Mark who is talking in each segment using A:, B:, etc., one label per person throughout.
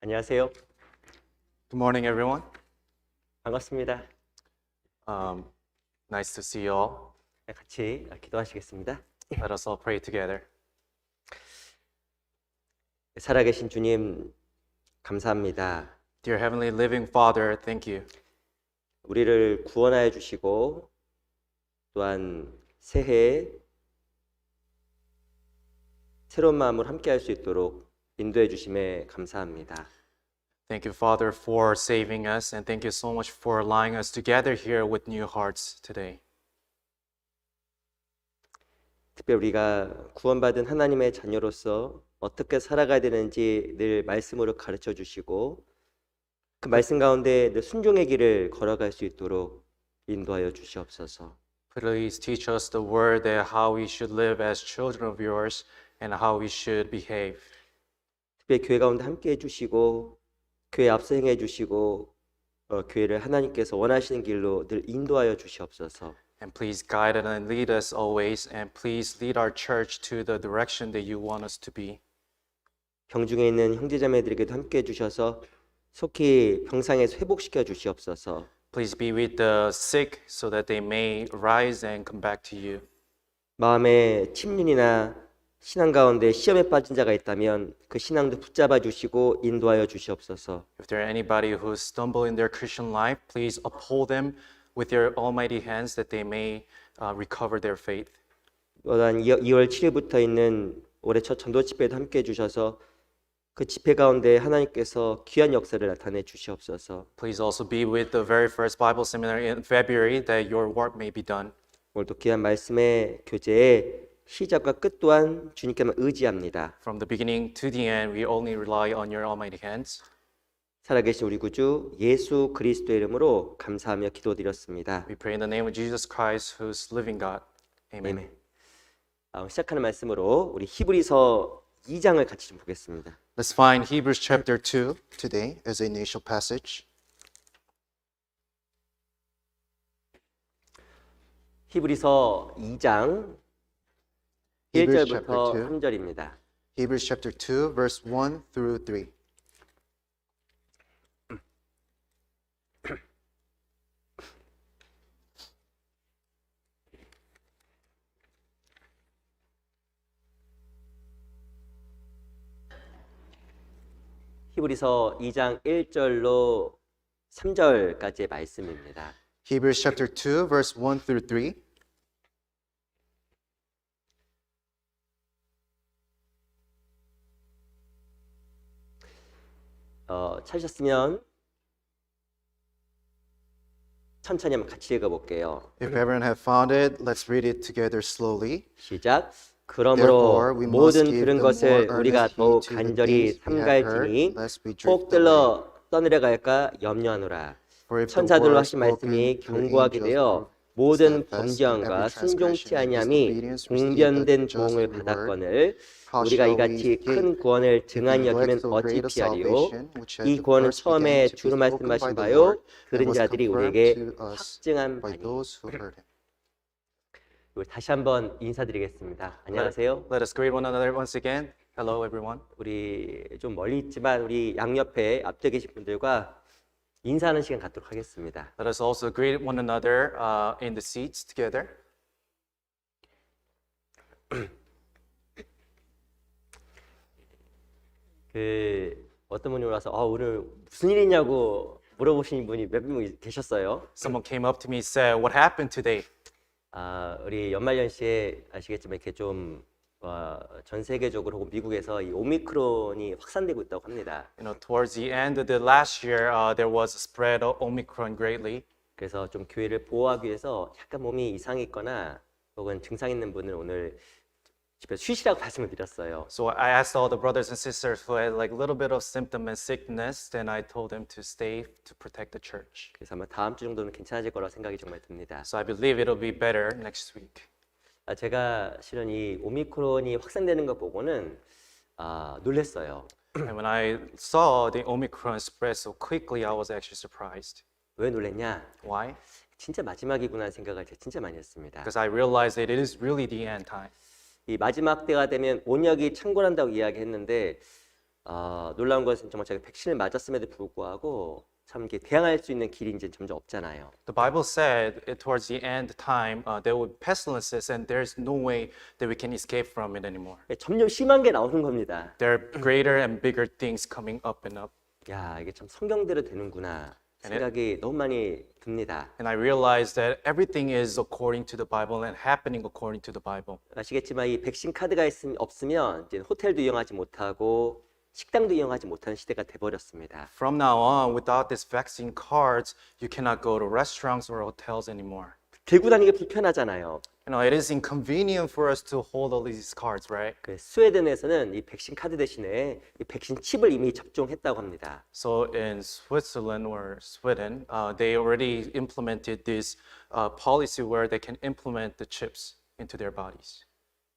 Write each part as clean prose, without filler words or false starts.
A: 안녕하세요.
B: Good morning, everyone.
A: 반갑습니다.
B: Nice to see you all.
A: 같이 기도하시겠습니다.
B: Let us all pray together.
A: 살아계신 주님, 감사합니다.
B: Dear Heavenly Living Father, thank you.
A: 우리를 구원하여 주시고 또한 새해에 새로운 마음으로 함께할 수 있도록 인도해 주심에 감사합니다.
B: Thank you, Father, for saving us, and thank you so much for allowing us to gather here with new hearts today.
A: 특별히 우리가 구원받은 하나님의 자녀로서 어떻게 살아가야 되는지 늘 말씀으로 가르쳐 주시고 그 말씀 가운데 늘 순종의 길을 걸어갈 수 있도록 인도하여 주시옵소서.
B: Please teach us the word that how we should live as children of yours and how we should behave.
A: 특별히 교회 가운데 함께해 주시고 교회 앞서 행해 주시고 교회를 하나님께서 원하시는 길로 늘 인도하여 주시옵소서.
B: And please guide and lead us always, and please lead our church to the direction that you want us to be.
A: 병중에 있는 형제자매들에게도 함께해 주셔서 속히 병상에서 회복시켜 주시옵소서.
B: Please be with the sick so that they may rise and come back to you.
A: 마음의 침륜이나 신앙 가운데 시험에 빠진 자가 있다면 그 신앙도 붙잡아 주시고 인도하여 주시옵소서.
B: If there are anybody who stumble in their Christian life, please uphold them with your almighty hands that they may recover their faith.
A: 또한 2월 7일부터 있는 올해 첫 전도 집회도 함께해 주셔서 그 집회 가운데 하나님께서 귀한 역사를 나타내 주시옵소서.
B: Please also be with the very first Bible seminar in February that your work may be done.
A: 오늘도 귀한 말씀의 교제에 시작과 끝 또한 주님께만 의지합니다.
B: From the beginning to the end, we only rely on your almighty hands.
A: 살아계신 우리 구주 예수 그리스도의 이름으로 감사하며 기도드렸습니다.
B: We pray in the name of Jesus Christ, who's living God. Amen.
A: 시작하는 말씀으로 우리 히브리서 2장을 같이 좀 보겠습니다.
C: Let's find Hebrews chapter 2 today as a initial passage.
A: 히브리서 2장
C: Hebrews
A: 1절부터
C: chapter 2.
A: 3절입니다.
C: Hebrews chapter 2 verse 1 through 3.
A: 히브리서 2장 1절로 3절까지의 말씀입니다.
C: Hebrews chapter 2 verse 1 through 3.
A: 찾으셨으면 천천히 한번 같이 읽어볼게요.
C: If everyone have found it, let's read it together slowly.
A: 시작.
C: Therefore,
A: 그러므로
C: we must
A: 모든
C: give
A: 들은
C: the
A: 것을
C: more
A: 우리가
C: earnest
A: 더욱
C: heed to the
A: 간절히
C: things we have heard,
A: 삼가할지니
C: lest we drift
A: 혹 들러 떠내려갈까 염려하노라.
C: For if the
A: 천사들로
C: word
A: 하신 말씀이
C: spoken to
A: 경고하게
C: angels
A: 되어
C: proved
A: 모든
C: steadfast,
A: 범죄함과
C: every
A: 순종치
C: transgression and
A: 아니함이
C: disobedience received
A: 공변된
C: a just
A: 보응을
C: reward,
A: 받았거늘
C: how
A: 우리가
C: shall
A: 이같이
C: we
A: 큰
C: escape
A: 구원을
C: if we
A: 등한히 여기면
C: neglect so
A: 어찌
C: great a
A: 피하리요?
C: salvation, which at
A: 이
C: the
A: 구원은
C: first
A: 처음에
C: began to be
A: 주로
C: spoken
A: 말씀하신
C: by the
A: 바요
C: Lord, and
A: 들은
C: was
A: 자들이
C: confirmed
A: 우리에게
C: to us
A: 확증한
C: by
A: 바니.
C: those who heard him.
A: 다시 한번 인사드리겠습니다. 안녕하세요.
B: Let us greet one another once again. Hello, everyone.
A: 우리 좀 멀리 있지만 우리 양옆에 앞에 계신 분들과 인사하는 시간 갖도록 하겠습니다.
B: Let us also greet one another in the seats together.
A: 어떤 분이 올라와서 오늘 무슨 일 있냐고 물어보시는 분이 몇 분 계셨어요.
B: Someone came up to me and said, "What happened today?"
A: 우리 연말연시에 아시겠지만 이렇게 좀 전 세계적으로 혹은 미국에서 이 오미크론이 확산되고 있다고 합니다.
B: Towards the end of the last year, there was a spread of Omicron greatly.
A: 그래서 좀 교회를 보호하기 위해서 약간 몸이 이상이 있거나 혹은 증상 있는 분은 오늘 집에서 쉬시라고 말씀을 드렸어요.
B: So I asked all the brothers and sisters who had like a little bit of symptom and sickness, then I told them to stay to protect the church.
A: 그래서 아마 다음 주 정도는 괜찮아질 거라고 생각이 정말 듭니다.
B: So I believe it'll be better next week.
A: 제가 실은 이 오미크론이 확산되는 거 보고는 놀랐어요.
B: And when I saw the Omicron spread so quickly, I was actually surprised.
A: 왜 놀랐냐?
B: Why?
A: 진짜 마지막이구나 생각을 제가 진짜 많이 했습니다.
B: Because I realized that it is really the end time.
A: 이 마지막 때가 되면 온역이 창궐한다고 이야기했는데 놀라운 것은 정말 제가 백신을 맞았음에도 불구하고 참 이렇게 대항할 수 있는 길이 이제 점점 없잖아요.
B: The Bible said towards the end time there will be pestilences and there's no way that we can escape from it anymore.
A: 점점 심한 게 나오는 겁니다.
B: There are greater and bigger things coming up and up.
A: 야, 이게 참 성경대로 되는구나 생각이 너무 많이 듭니다.
B: And I realized that everything is according to the Bible and happening according to the Bible.
A: 아시겠지만 이 백신 카드가 없으면 이제 호텔도 이용하지 못하고 식당도 이용하지 못하는 시대가 돼버렸습니다.
B: From now on, without these vaccine cards, you cannot go to restaurants or hotels anymore.
A: 들고 다니기 불편하잖아요.
B: You know, it is inconvenient for us to hold all these cards, right?
A: 그 스웨덴에서는 이 백신 카드 대신에 이 백신 칩을 이미 접종했다고 합니다.
B: So in Switzerland or Sweden, they already implemented this policy where they can implement the chips into their bodies.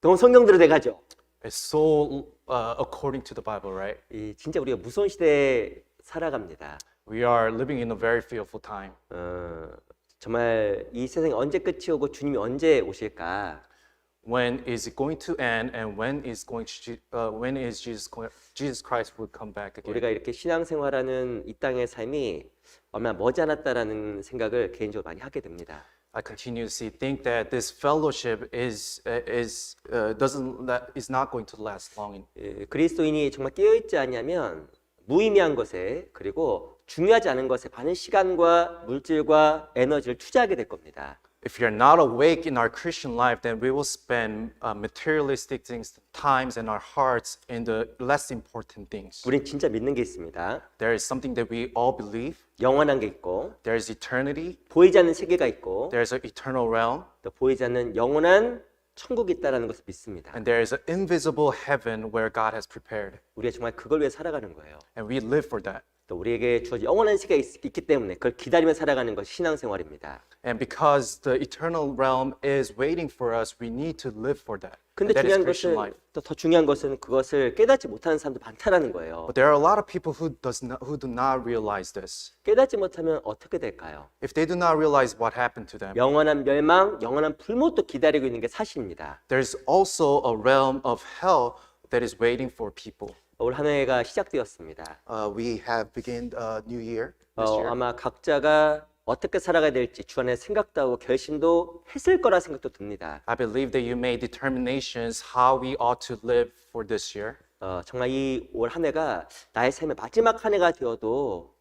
A: 너무 성경대로 돼가죠.
B: It's so according to the Bible, right?
A: 이 진짜 우리가 무서운 시대에 살아갑니다.
B: We are living in a very fearful time.
A: 정말 이 세상이 언제 끝이 오고 주님이 언제 오실까?
B: When is it going to end, and when is Jesus Christ will come back again?
A: 우리가 이렇게 신앙생활하는 이 땅의 삶이 얼마나 머지않았다라는 생각을 개인적으로 많이 하게 됩니다.
B: I continue to think that this fellowship is not going to last long.
A: 그리스도인이 정말 깨어있지 않냐면 무의미한 것에 그리고 중요하지 않은 것에 많은 시간과 물질과 에너지를 투자하게 될 겁니다.
B: If you're not awake in our Christian life, then we will spend materialistic things, times, and our hearts in the less important things.
A: 우린 진짜 믿는 게 있습니다.
B: There is something that we all believe.
A: 영원한 게 있고
B: There is eternity.
A: 보이지 않는 세계가 있고
B: There is an eternal realm.
A: 또 보이지 않는 영원한 천국이 있다는 것을 믿습니다.
B: And there is an invisible heaven where God has prepared.
A: 우리가 정말 그걸 위해 살아가는 거예요.
B: And we live for that.
A: 또 우리에게 주어진 영원한 세계가 있기 때문에 그걸 기다리며 살아가는 것이 신앙생활입니다.
B: And because the eternal realm is waiting for us, we need to live for that.
A: 근데
B: And that is
A: 중요한
B: Christian
A: 것은
B: life.
A: 또 더 중요한 것은 그것을 깨닫지 못하는 사람도 많다라는 거예요.
B: But there are a lot of people who do not realize this.
A: 깨닫지 못하면 어떻게 될까요?
B: If they do not realize what happened to them,
A: 영원한 멸망, 영원한 불못도 기다리고 있는 게 사실입니다.
B: there's also a realm of hell that is waiting for people.
A: 올 한 해가 시작되었습니다.
C: We have begun a new year this year.
A: 아마 각자가 어떻게 살아가야 될지 주 안에 생각도 하고 결심도 했을 거라 생각도 듭니다.
B: I believe that you made determinations how we ought to live for this year.
A: 정말 이 올 한 해가 나의 삶의 마지막 한 해가 되어도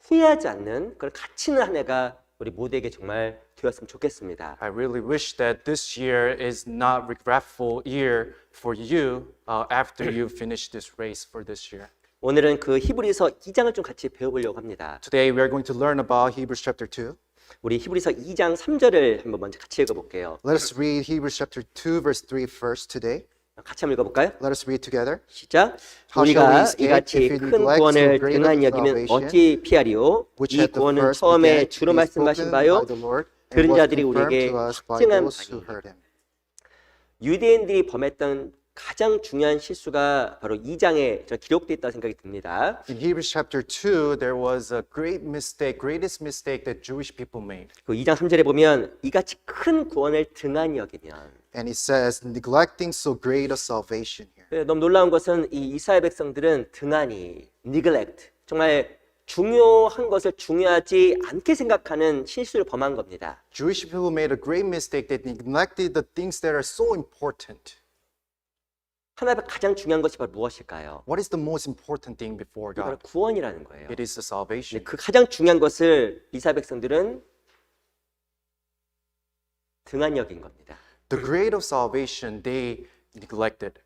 A: 후회하지 않는 그런 가치 있는 한 해가 우리 모두에게 정말 되었으면 좋겠습니다.
B: I really wish that this year is not regretful year for you after you finish this race for this year.
A: 오늘은 그 히브리서 2장을 좀 같이 배워보려고 합니다.
C: Today we are going to learn about Hebrews chapter 2.
A: 우리 히브리서 2장 3절을 한번 먼저 같이 읽어볼게요.
C: Let us read Hebrews chapter 2 verse 3 first today.
A: 같이 한번 읽어볼까요?
C: Let us read together.
A: 시작.
C: How shall we
A: 우리가
C: escape
A: 이같이
C: if we
A: 큰
C: neglect
A: 구원을
C: so great a
A: 등한히 여기면
C: salvation,
A: 어찌 피하리요?
C: which
A: 이
C: at the
A: 구원은
C: first
A: 처음에
C: began to
A: 주로
C: be
A: 말씀하신
C: spoken
A: 바요
C: by the Lord and
A: 들은
C: was
A: 자들이
C: confirmed
A: 우리에게
C: to us by
A: 확증한
C: those who
A: 바니.
C: heard him.
A: 유대인들이 범했던 가장 중요한 실수가 바로 2장에 기록되어 있다고 생각이 듭니다.
B: In Hebrews chapter 2, there was a greatest mistake that Jewish people made.
A: 그 2장 3절에 보면 이같이 큰 구원을 등한히 여기면
C: And it says, neglecting so great a salvation here.
A: 너무 놀라운 것은 이 이스라엘 백성들은 등한히 neglect 정말 중요한 것을 중요하지 않게 생각하는 실수를 범한 겁니다.
B: Jewish people made a great mistake. They neglected the things that are so important.
A: 하나님 앞에 가장 중요한 것이 바로 무엇일까요?
B: What is the most important thing before
A: 바로
B: God?
A: 구원이라는 거예요.
B: It is the salvation.
A: 그 가장 중요한 것을 이스라엘 백성들은 등한히 여긴 겁니다.
B: The grade of salvation they neglected.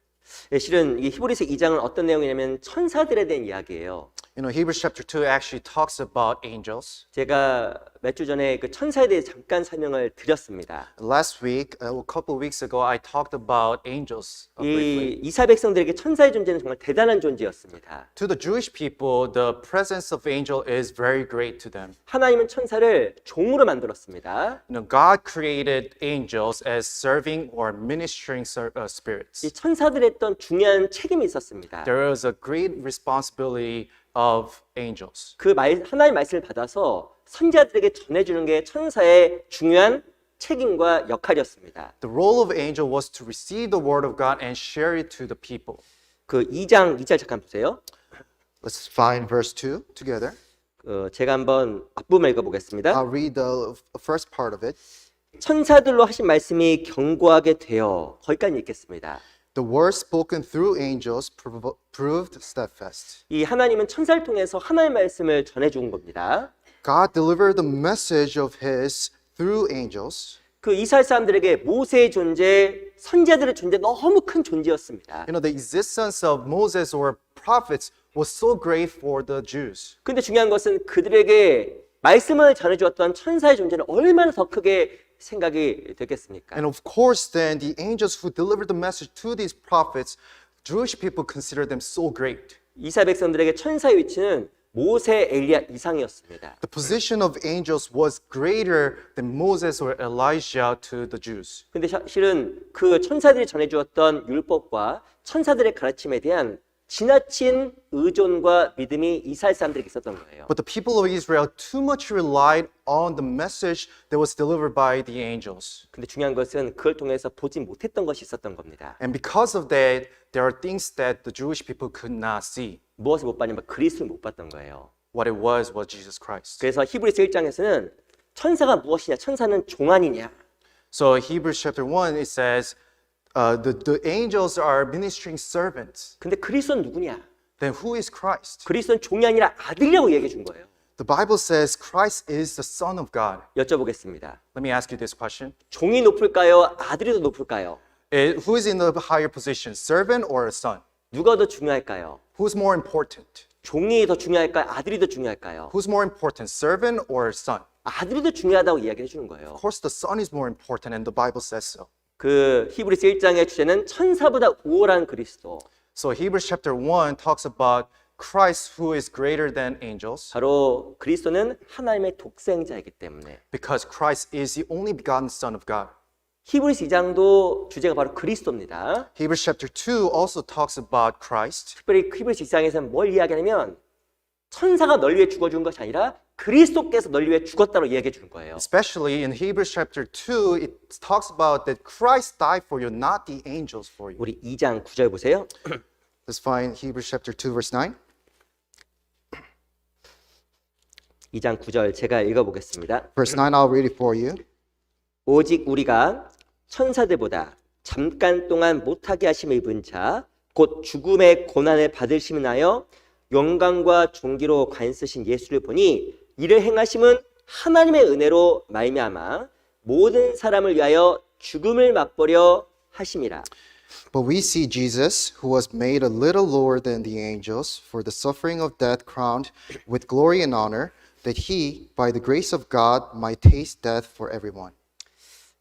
A: 실은 이 히브리서 2장은 어떤 내용이냐면 천사들에 대한 이야기예요.
B: You know, Hebrews chapter 2 actually talks about angels.
A: 제가 몇 주 전에 그 천사에 대해 잠깐 설명을 드렸습니다.
B: Last week, a couple of weeks ago, I talked about angels briefly.
A: 이 이스라엘 백성들에게 천사의 존재는 정말 대단한 존재였습니다.
B: To the Jewish people, the presence of angel is very great to them.
A: 하나님은 천사를 종으로 만들었습니다.
B: You know, God created angels as serving or ministering spirits.
A: 이 천사들이 했던 중요한 책임이 있었습니다.
B: There is a great responsibility of angels.
A: 그 하나님의 말씀을 받아서 선지자들에게 전해주는 게 천사의 중요한 책임과 역할이었습니다.
B: The role of angel was to receive the word of God and share it to the people.
A: 그 2장 2절 잠깐 보세요.
C: Let's find verse 2 together.
A: 제가 한번 앞부분 읽어보겠습니다.
C: I'll read the first part of it.
A: 천사들로 하신 말씀이 견고하게 되어 거기까지 읽겠습니다.
C: The words spoken through angels proved steadfast.
A: 이 하나님은 천사를 통해서 하나님의 말씀을 전해준 겁니다.
C: God delivered the message of His through angels.
A: 그 이스라엘 사람들에게 모세의 존재, 선지자들의 존재 너무 큰 존재였습니다.
C: You know, the existence of Moses or prophets was so great for the Jews.
A: 근데 중요한 것은 그들에게 말씀을 전해주었던 천사의 존재는 얼마나 더 크게 생각이 됐겠습니까?
C: And of course, then the angels who delivered the message to these prophets, Jewish people considered them so great.
A: 이스라엘 백성들에게 천사의 위치는 모세, 엘리야 이상이었습니다.
C: The position of angels was greater than Moses or Elijah to the Jews.
A: 근데 실은 그 천사들이 전해주었던 율법과 천사들의 가르침에 대한 지나친 의존과 믿음이 이스라엘 사람들에게 있었던 거예요.
C: But the people of Israel too much relied on the message that was delivered by the angels.
A: 근데 중요한 것은 그걸 통해서 보지 못했던 것이 있었던 겁니다.
C: And because of that, there are things that the Jewish people could not see.
A: 무엇을 못 봤냐면 그리스도를 못 봤던 거예요.
C: What it was Jesus Christ.
A: 그래서 히브리서 1장에서는 천사가 무엇이냐? 천사는 종아니냐?
C: So Hebrews chapter 1, it says, the angels are ministering servants.
A: 근데 그리스도는 누구냐?
C: Then who is Christ?
A: 그리스도는 종이 아니라 아들이라고 얘기해 준 거예요.
C: The Bible says Christ is the Son of God.
A: 여쭤보겠습니다.
C: Let me ask you this question.
A: 종이 높을까요? 아들이 더 높을까요?
C: Who is in the higher position, servant or a son?
A: 누가 더 중요할까요?
C: Who's more important?
A: 종이 더 중요할까요? 아들이 더 중요할까요?
C: Who's more important, servant or son?
A: 아들이 더 중요하다고 이야기해 주는 거예요.
C: Of course, the son is more important, and the Bible says so.
A: 그 히브리서 1장의 주제는 천사보다 우월한 그리스도.
C: So Hebrews chapter 1 talks about Christ who is greater than angels
A: 바로 그리스도는 하나님의 독생자이기 때문에.
C: because Christ is the only begotten Son of God.
A: 히브리서 2장도 주제가 바로 그리스도입니다.
C: Hebrews chapter 2 also talks about Christ.
A: 특별히 히브리서 2장에서는 뭘 이야기하냐면 천사가 널 위해 죽어준 것이 아니라 그리스도께서 널 위해 죽었다고 이야기해 주는 거예요.
C: Especially in Hebrews chapter 2, it talks about that Christ died for you, not the angels for you.
A: 우리 2장 9절 보세요.
C: Let's find Hebrews chapter 2, verse 9.
A: 2장 9절 제가 읽어보겠습니다.
C: Verse 9, I'll read it for you.
A: 오직 우리가 천사들보다 잠깐 동안 못하게 하심을 입은 자, 곧 죽음의 고난을 받으심을 인하여 영광과 존귀로 관 쓰신 예수를 보니 이를 행하심은 하나님의 은혜로 말미암아 모든 사람을 위하여 죽음을 맛보려 하심이라.
C: But we see Jesus, who was made a little lower than the angels, for the suffering of death crowned with glory and honor, that he, by the grace of God, might taste death for everyone.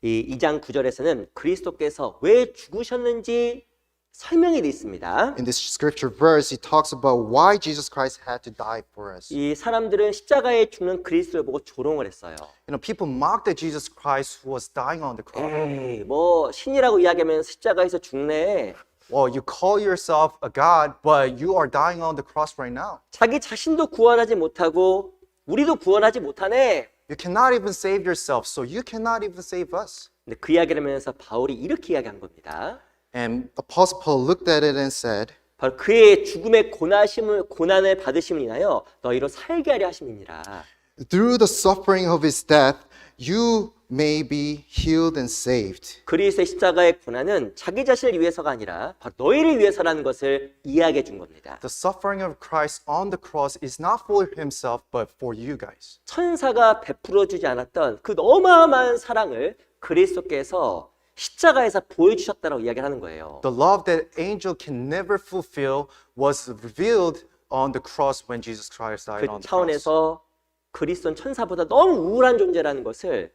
A: 이 2장 9절에서는 그리스도께서 왜 죽으셨는지 설명이 되어 있습니다.
C: In this scripture verse, it talks about why Jesus Christ had to die for us.
A: 이 사람들은 십자가에 죽는 그리스도를 보고 조롱을 했어요.
C: You know, people mocked at Jesus Christ who was dying on the cross.
A: 에이, 뭐 신이라고 이야기하면 십자가에서 죽네.
C: Well, you call yourself a God, but you are dying on the cross right now.
A: 자기 자신도 구원하지 못하고 우리도 구원하지 못하네.
C: You cannot even save yourself, so you cannot even save us.
A: 근데 그 이야기를 하면서 바울이 이렇게 이야기한 겁니다.
C: And Apostle Paul looked at it and said,
A: 바로 그의 죽음의 고난을 받으심을 인하여 너희로 살게 하려 하심이니라.
C: through the suffering of his death, you may be healed and saved.
A: 그리스도의 십자가의 고난은 자기 자신을 위해서가 아니라 바로 너희를 위해서라는 것을 이야기해 준 겁니다.
C: The suffering of Christ on the cross is not for himself, but for you guys.
A: 천사가 베풀어 주지 않았던 그 어마어마한 사랑을 그리스도께서 십자가에서 보여주셨다고 이야기를 하는 거예요.
C: The love that angel can never fulfill was revealed on the cross when Jesus Christ died
A: 그
C: on the cross.
A: 차원에서 그리스도는 천사보다 너무 우월한 존재라는 것을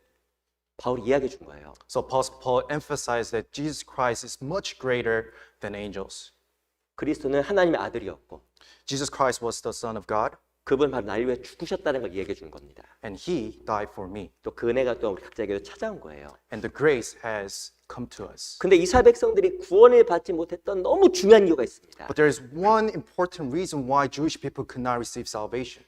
A: 바울이 이야기해 준 거예요.
C: So Apostle Paul emphasized that Jesus Christ is much greater than angels.
A: 그리스도는 하나님의 아들이었고
C: Jesus Christ was the Son of God,
A: 그분 바로 나를 위해 죽으셨다는 걸 얘기해 준 겁니다.
C: and he died for me.
A: 또 그 은혜가 또 우리 각자에게도 찾아온 거예요.
C: And the grace has come to us.
A: 근데 이스라엘 백성들이 구원을 받지 못했던 너무 중요한 이유가 있습니다.
C: But there is one important reason why Jewish people could not receive salvation.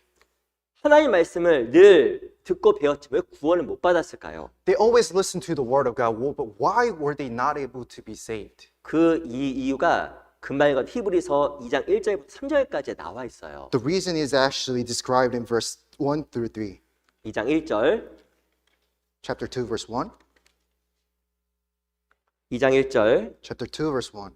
A: 하나님 말씀을 늘 듣고 배웠지 왜 구원을 못 받았을까요?
C: They always listened to the word of God, but why were they not able to be saved?
A: 그 이유가 그 말과 히브리서 2장 1절부터 3절까지 나와 있어요.
C: The reason is actually described in verse 1 through 3.
A: 2장 1절,
C: Chapter 2, verse 1.
A: 2장 1절
C: Chapter 2, verse 1.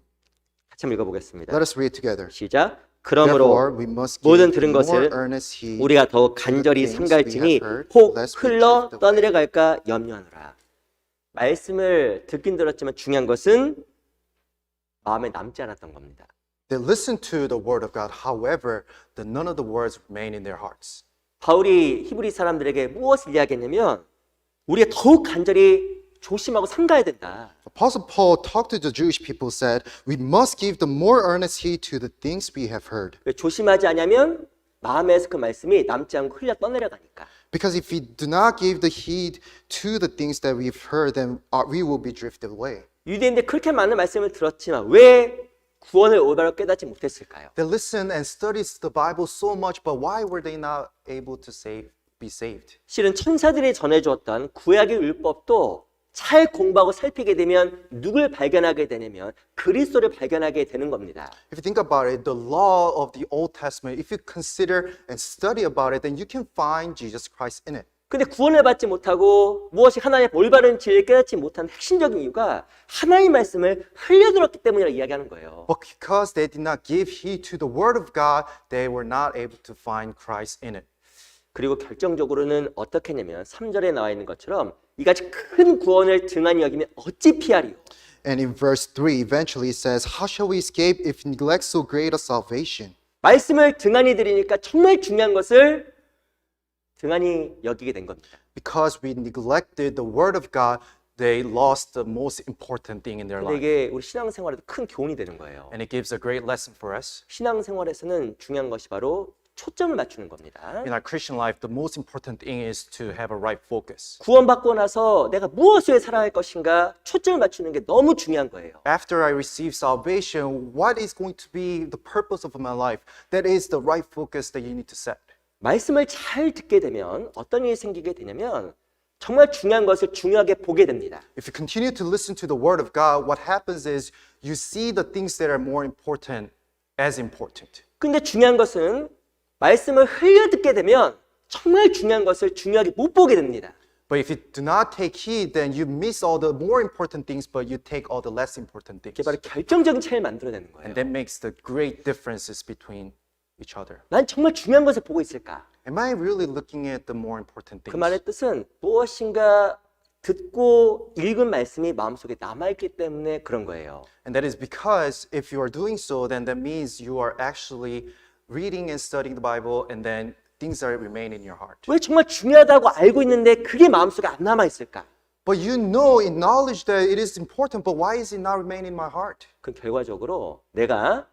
A: 같이 한번 읽어보겠습니다.
C: Let us read together.
A: 시작.
C: Therefore,
A: 그러므로
C: we must
A: 모든
C: give
A: 들은
C: more
A: 것을
C: earnest heed
A: 우리가 더욱
C: to the
A: 간절히
C: things we
A: 삼갈지니
C: have heard,
A: 혹
C: lest we
A: 흘러
C: drift away.
A: 떠내려 갈까 염려하노라. 말씀을 듣긴 들었지만 중요한 것은 마음에 남지 않았던 겁니다.
B: They listened to the word of God. However, none of the words remain in their hearts.
A: 바울이 히브리 사람들에게 무엇을 이야기했냐면 우리가 더욱 간절히 조심하고 삼가야 된다.
C: Apostle Paul talked to the Jewish people said, we must give the more earnest heed to the things we have heard.
A: 왜 조심하지 않으면 마음에서 그 말씀이 남지 않고 흘려 떠내려가니까.
C: Because if we do not give the heed to the things that we've heard, then we will be drifted away.
A: 유대인들 그렇게 많은 말씀을 들었지만 왜 구원을 올바로 깨닫지 못했을까요?
B: They listened and studied the Bible so much, but why were they not able to be saved?
A: 실은 천사들이 전해주었던 구약의 율법도 잘 공부하고 살피게 되면 누굴 발견하게 되냐면 그리스도를 발견하게 되는 겁니다.
B: If you think about it, the law of the Old Testament, if you consider and study about it, then you can find Jesus Christ in it.
A: 근데 구원을 받지 못하고 무엇이 하나님의 올바른 진리를 깨닫지 못한 핵심적인 이유가 하나님의 말씀을 흘려들었기 때문이라고 이야기하는 거예요.
B: But because they did not give heed to the word of God, they were not able to find Christ in it.
A: 그리고 결정적으로는 어떻게 했냐면 3절에 나와 있는 것처럼 이같이 큰 구원을 등한히 여기면 어찌 피하리요?
C: And in verse 3, eventually it says, how shall we escape if we neglect so great a salvation?
A: 말씀을 등한히 드리니까 정말 중요한 것을 등한히 여기게 된 겁니다.
B: Because we neglected the word of God, they lost the most important thing in their
A: 근데
B: life.
A: 이게 우리 신앙생활에도 큰 교훈이 되는 거예요.
B: And it gives a great lesson for us.
A: 신앙생활에서는 중요한 것이 바로 초점을 맞추는 겁니다.
B: In our Christian life, the most important thing is to have a right focus.
A: 구원받고 나서 내가 무엇을 살아갈 것인가 초점을 맞추는 게 너무 중요한 거예요.
B: After I receive salvation, what is going to be the purpose of my life? That is the right focus that you need to set.
A: 말씀을 잘 듣게 되면 어떤 일이 생기게 되냐면 정말 중요한 것을 중요하게 보게 됩니다.
B: If you continue to listen to the word of God, what happens is you see the things that are more important as important.
A: 근데 중요한 것은 말씀을 흘려 듣게 되면 정말 중요한 것을 중요하게 못 보게 됩니다.
B: But if you do not take heed, then you miss all the more important things, but you take all the less important things.
A: 이게 바로 결정적인 차이를 만들어내는 거예요.
B: And that makes the great differences between each other.
A: 난 정말 중요한 것을 보고 있을까?
B: Am I really looking at the more important
A: 그
B: things?
A: 말의 뜻은 무엇인가 듣고 읽은 말씀이 마음속에 남아있기 때문에 그런 거예요.
B: And that is because if you are doing so, then that means you are actually reading and studying the Bible, and then things are remain in your heart.
A: 왜 정말 중요하다고 알고 있는데 그게 마음속에 안 남아있을까?
B: But you know, acknowledge that it is important, but why is it not remain in my heart?
A: 그 결과적으로 내가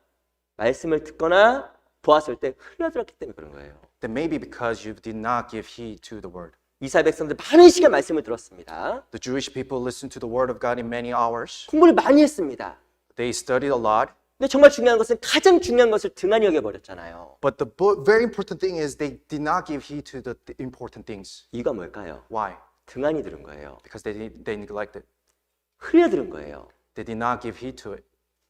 A: 말씀을 듣거나 보았을 때 흘려들었기 때문에 그런 거예요.
B: That may be because you did not give heed to the word.
A: 이스라엘 백성들 많은 시간 말씀을 들었습니다.
B: The Jewish people listened to the word of God in many hours.
A: 공부를 많이 했습니다.
B: They studied a lot.
A: 근데 정말 중요한 것은 가장 중요한 것을 등한히 여겨버렸잖아요.
B: But the very important thing is they did not give heed to the important things.
A: 이유가 뭘까요?
B: Why?
A: 등한히 들은 거예요.
B: Because they neglected.
A: 흘려들은 거예요.
B: They did not give heed to it.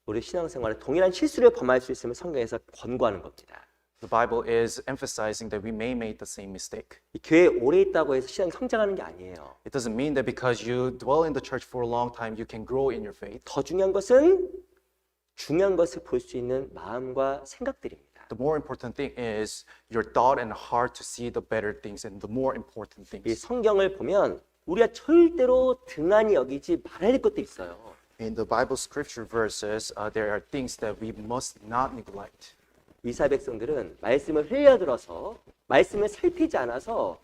A: 우리 신앙생활에 동일한 실수를 범할 수 있으면 성경에서 권고하는 겁니다.
B: The Bible is emphasizing that we may make the same mistake.
A: 이 교회에 오래 있다고 해서 신앙이 성장하는 게 아니에요.
B: It doesn't mean that because you dwell in the church for a long time, you can grow in your faith.
A: 더 중요한 것은 중요한 것을 볼 수 있는 마음과 생각들입니다.
B: The more important thing is your thought and heart to see the better things and the more important
A: 이
B: things.
A: 성경을 보면 우리가 절대로 등한히 여기지 말아야 될 것도 있어요.
B: In the Bible scripture verses, there are things that we must not neglect.
A: 이스라엘 백성들은 말씀을 흘려들어서 말씀을 살피지 않아서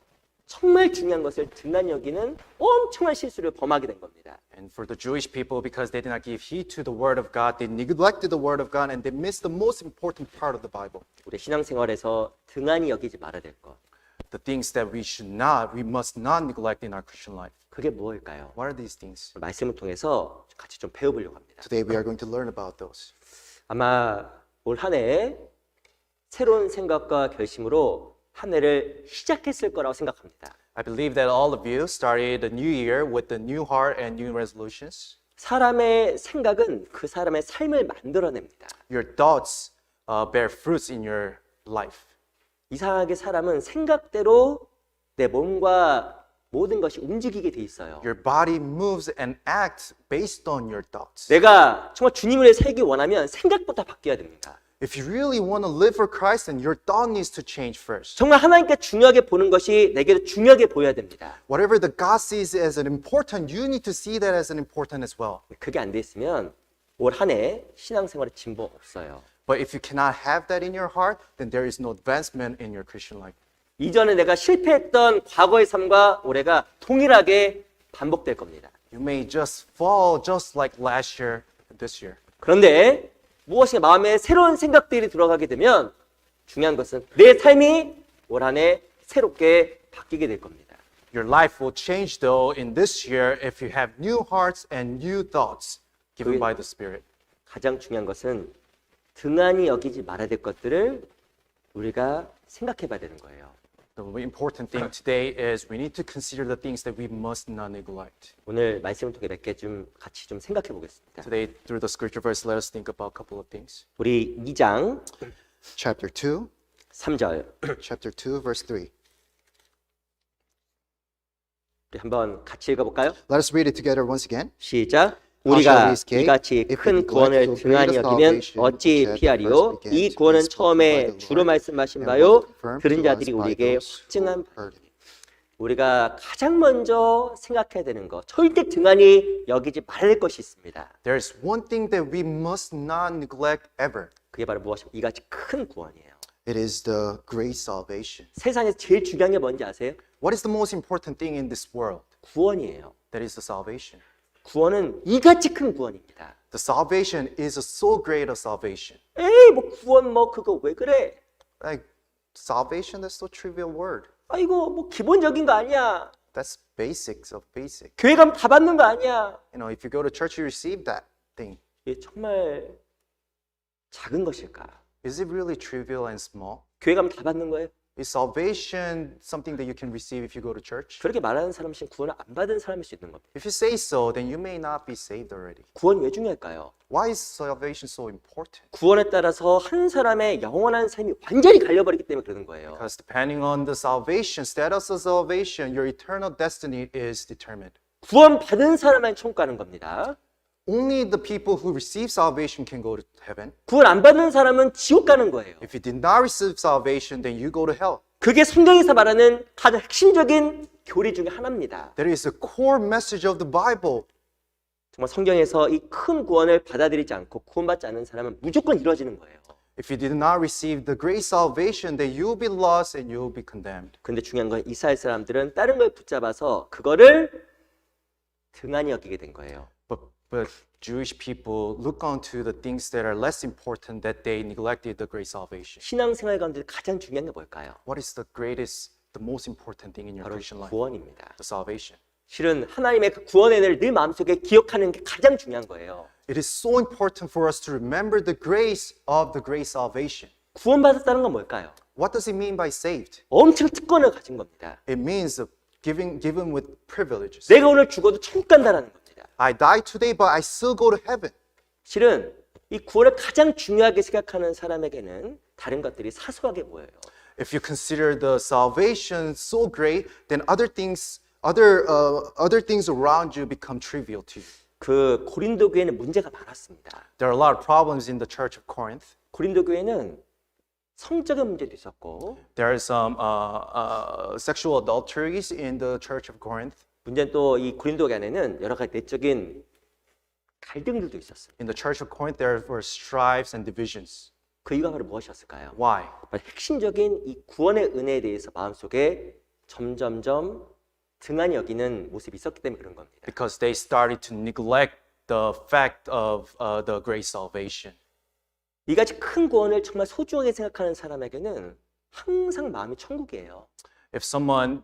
A: 정말 중요한 것을 등한히 여기는 엄청난 실수를 범하게 된 겁니다.
B: And for the Jewish people, because they did not give heed to the word of God, they neglected the word of God and they missed the most important part of the Bible.
A: 우리 신앙생활에서 등한히 여기지 말아야 될 것.
B: The things that we must not neglect in our Christian life.
A: 그게 무엇일까요?
B: What are these things?
A: 말씀을 통해서 같이 좀 배워보려고 합니다.
C: Today we are going to learn about those.
A: 아마 올 한 해 새로운 생각과 결심으로 한 해를 시작했을 거라고 생각합니다.
B: I believe that all of you started the new year with the new heart and new resolutions.
A: 사람의 생각은 그 사람의 삶을 만들어냅니다.
B: Your thoughts bear fruits in your life.
A: 이상하게 사람은 생각대로 내 몸과 모든 것이 움직이게 돼 있어요.
B: Your body moves and acts based on your thoughts.
A: 내가 정말 주님을 살기 원하면 생각부터 바뀌어야 됩니다.
B: If you really want to live for Christ, then your thought needs to change first.
A: 정말 하나님께 중요하게 보는 것이 내게도 중요하게 보여야 됩니다.
B: Whatever the God sees as an important, you need to see that as an important as well.
A: 그게 안 돼 있으면 올 한 해 신앙생활에 진보 없어요.
B: But if you cannot have that in your heart, then there is no advancement in your Christian life.
A: 이전에 내가 실패했던 과거의 삶과 올해가 동일하게 반복될 겁니다.
B: You may just fall just like last year and this year.
A: 그런데 무엇인가 마음에 새로운 생각들이 들어가게 되면 중요한 것은 내 삶이 올 한 해 새롭게 바뀌게 될 겁니다.
B: Your life will change though in this year if you have new hearts and new thoughts given by the Spirit.
A: 가장 중요한 것은 등한히 여기지 말아야 될 것들을 우리가 생각해 봐야 되는 거예요.
B: The important thing today is we need to consider the things that we must not neglect.
A: 오늘 말씀을 통해 몇 개 좀 같이 좀 생각해 보겠습니다.
B: Today, through the scripture verse, let us think about a couple of things.
A: 우리 2장
C: Chapter 2,
A: 3절
C: chapter 2, verse 3.
A: 우리 한번 같이 읽어볼까요?
C: Let us read it together once again.
A: 시작.
C: How shall
A: 우리가
C: we escape
A: 이같이
C: if we
A: 큰
C: neglect
A: 구원을
C: so
A: 등한히
C: great a
A: 여기면
C: salvation
A: 어찌
C: which at
A: 피하리요?
C: first began
A: 이
C: to be
A: 구원은
C: spoken by
A: 처음에
C: the
A: 주로
C: Lord
A: 말씀하신
C: and
A: 바요
C: was confirmed
A: 들은
C: to
A: 자들이
C: us by
A: 우리에게
C: those who
A: 확증한
C: heard it.
A: 우리가 가장 먼저 생각해야 되는 것, 절대 등한히 여기지 말아야 할 것이 있습니다.
B: There is one thing that we must not neglect ever.
A: 그게 바로 무엇이고 이같이 큰 구원이에요.
C: It is the great salvation.
A: 세상에서 제일 중요한 게 뭔지 아세요?
B: What is the most important thing in this world?
A: 구원이에요.
B: That is the salvation.
A: 구원은 이같이 큰 구원입니다.
B: The salvation is a so great a salvation.
A: 에이, 뭐 구원 뭐 그거 왜 그래?
B: Like salvation, that's so trivial word.
A: 아이고 뭐 기본적인 거 아니야.
B: That's basics of basic.
A: 교회 가면 다 받는 거 아니야.
B: You know, if you go to church, you receive that thing.
A: 이게 정말 작은 것일까?
B: Is it really trivial and small?
A: 교회 가면 다 받는 거예요?
B: Is salvation something that you can receive if you go to church?
A: 그렇게 말하는 사람은 구원을 안 받은 사람일 수 있는 겁니다.
B: If you say so, then you may not be saved already.
A: 구원이 왜 중요할까요?
B: Why is salvation so important?
A: 구원에 따라서 한 사람의 영원한 삶이 완전히 갈려버리기 때문에 그러는 거예요.
B: Because depending on the salvation, status of salvation, your eternal destiny is determined.
A: 구원 받은 사람만 천국 가는 겁니다.
B: Only the people who receive salvation can go to heaven.
A: 구원 안 받는 사람은 지옥 가는 거예요.
B: If you did not receive salvation, then you go to hell.
A: 그게 성경에서 말하는 가장 핵심적인 교리 중에 하나입니다.
B: That is the core message of the Bible.
A: 정말 성경에서 이 큰 구원을 받아들이지 않고 구원받지 않는 사람은 무조건 이루어지는 거예요.
B: If you did not receive the great salvation, then you will be lost and you will be condemned.
A: 근데 중요한 건 이스라엘 사람들은 다른 걸 붙잡아서 그거를 등한히 여기게 된 거예요.
B: But Jewish people look onto the things that are less important that they neglected the great salvation.
A: 신앙생활 가운데 가장 중요한 게 뭘까요?
B: What is the most important thing in your
A: 바로
B: Christian life?
A: 구원입니다.
B: The salvation.
A: 실은 하나님의 그 구원의 은혜를 늘 마음속에 기억하는 게 가장 중요한 거예요.
B: It is so important for us to remember the grace of the great salvation.
A: 구원받았다는 건 뭘까요?
B: What does it mean by saved?
A: 엄청 특권을 가진 겁니다.
B: It means given with privileges.
A: 내가 오늘 죽어도 천국 간다는 겁니다.
B: I die today, but I still go to heaven.
A: 실은 이 구원을 가장 중요하게 생각하는 사람에게는 다른 것들이 사소하게 보여요.
B: If you consider the salvation so great, then other things around you become trivial to you.
A: 그 고린도 교회는 문제가 많았습니다.
B: There are a lot of problems in the church of Corinth.
A: 고린도 교회는 성적인 문제도 있었고
B: There are some sexual adulteries in the church of Corinth.
A: 문제는 또 이 고린도 교회 안에는 여러 가지 내적인 갈등들도 있었어요.
B: In the church of Corinth, there were strifes and divisions.
A: 그 이유가 바로 무엇이었을까요?
B: Why?
A: 핵심적인 이 구원의 은혜에 대해서 마음속에 점점점 등한히 여기는 모습이 있었기 때문에 그런 겁니다.
B: Because they started to neglect the fact of the great salvation.
A: 이같이 큰 구원을 정말 소중하게 생각하는 사람에게는 항상 마음이 천국이에요.
B: If someone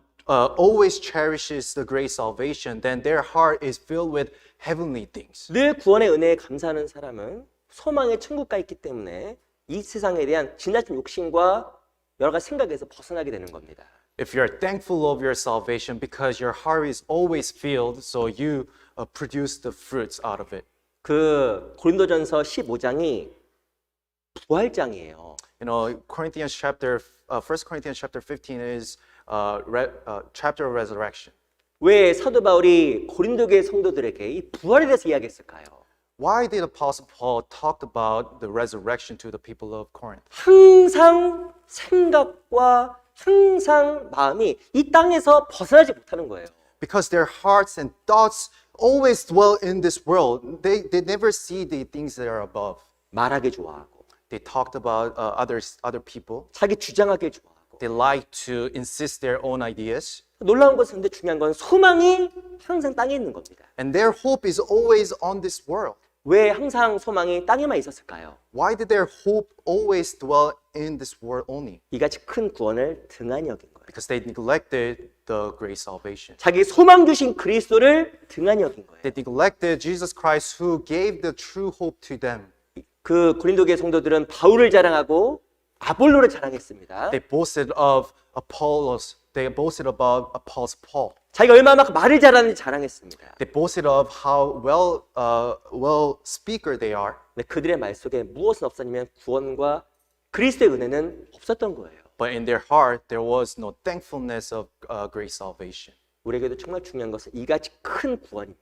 B: always cherishes the great salvation, then their heart is filled with heavenly things.
A: 늘 구원의 은혜에 감사하는 사람은 소망의 천국가 있기 때문에 이 세상에 대한 지나친 욕심과 여러 가지 생각에서 벗어나게 되는 겁니다.
B: If you're thankful of your salvation because your heart is always filled, so you produce the fruits out of it.
A: 그 고린도전서 15장이 부활장이에요.
B: You know, Corinthians chapter, 1 Corinthians chapter 15 is chapter of resurrection.
A: 왜 사도 바울이 고린도교의 성도들에게 이 부활에 대해서 이야기했을까요?
B: Why did Apostle Paul talk about the resurrection to the people of Corinth?
A: 항상 생각과 항상 마음이 이 땅에서 벗어나지 못하는 거예요.
B: Because their hearts and thoughts always dwell in this world. They never see the things that are above.
A: 말하기 좋아하고
B: They talked about other people.
A: 자기 주장하기 좋아하고
B: They like to insist their own ideas.
A: 놀라운 것은 근데 중요한 건 소망이 항상 땅에 있는 겁니다.
B: And their hope is always on this world.
A: 왜 항상 소망이 땅에만 있었을까요?
B: Why did their hope always dwell in this world only?
A: 이같이 큰 구원을 등한히 여긴 거예요.
B: Because they neglected the great salvation.
A: 자기 소망 주신 그리스도를 등한히 여긴 거예요.
B: They neglected Jesus Christ who gave the true hope to them.
A: 그 고린도교의 성도들은 바울을 자랑하고 아볼로를 자랑했습니다.
B: They boasted of Apollos. They boasted about Apollos Paul.
A: 자기가 얼마나 말을 잘하는지 자랑했습니다.
B: They boasted of how well speaker they are.
A: 근데 그들의 말 속에 무엇은 없었냐면 구원과 그리스도의 은혜는 없었던 거예요.
B: But in their heart, there was no thankfulness of great salvation.
A: 우리에게도 정말 중요한 것은 이같이 큰 구원입니다.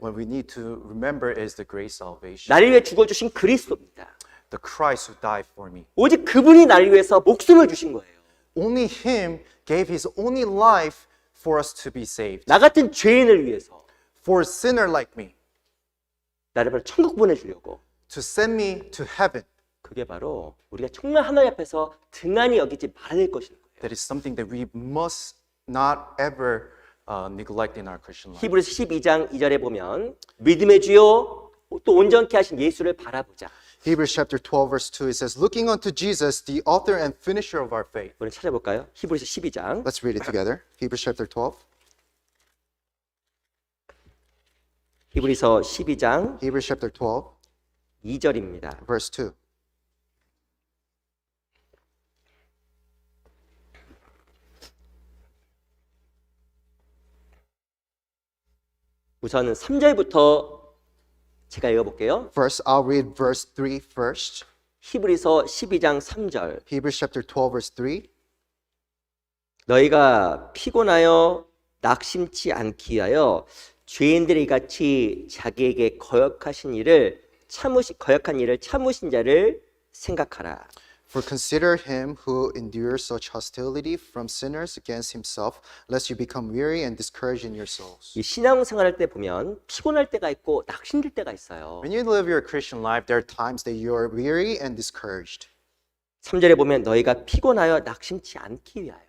B: What we need to remember is the great salvation.
A: 나를 위해 죽어주신 그리스도입니다.
B: The Christ who died for me.
A: 오직 그분이 나를 위해서 목숨을 주신 거예요.
B: Only Him gave His only life for us to be saved.
A: 나 같은 죄인을 위해서
B: For a sinner like me,
A: 나를 바로 천국 보내주려고.
B: to send me to heaven.
A: 그게 바로 우리가 정말 하나님 앞에서 등한히 여기지 말아야 될 것인 거예요.
B: That is something that we must not ever neglect in our Christian life.
A: 히브리서 12장 2절에 보면 믿음의 주요 또 온전케 하신 예수를 바라보자.
C: Hebrews chapter 12 verse 2 it says, looking unto Jesus, the author and finisher of our faith.
A: 우리 찾아볼까요? 히브리서 12장
C: Let's read it together. Hebrews chapter 12.
A: 히브리서 12장
C: Hebrews chapter 12
A: 2절입니다.
C: verse 2.
A: 우선 3절부터 제가 읽어볼게요.
C: First, I'll read verse 3 first.
A: 히브리서 12장 3절
C: Hebrews chapter 12 verse 3.
A: 너희가 피곤하여 낙심치 않기 위하여 죄인들이 같이 자기에게 거역한 일을 참으신 자를 생각하라.
C: For consider him who endures such hostility from sinners against himself, lest you become weary and discouraged in your souls.
A: 이 신앙생활할 때 보면 피곤할 때가 있고 낙심될 때가 있어요.
B: When you live your Christian life,
C: There are times that you are weary and discouraged.
A: 3절에 보면 너희가 피곤하여 낙심치 않기 위하여.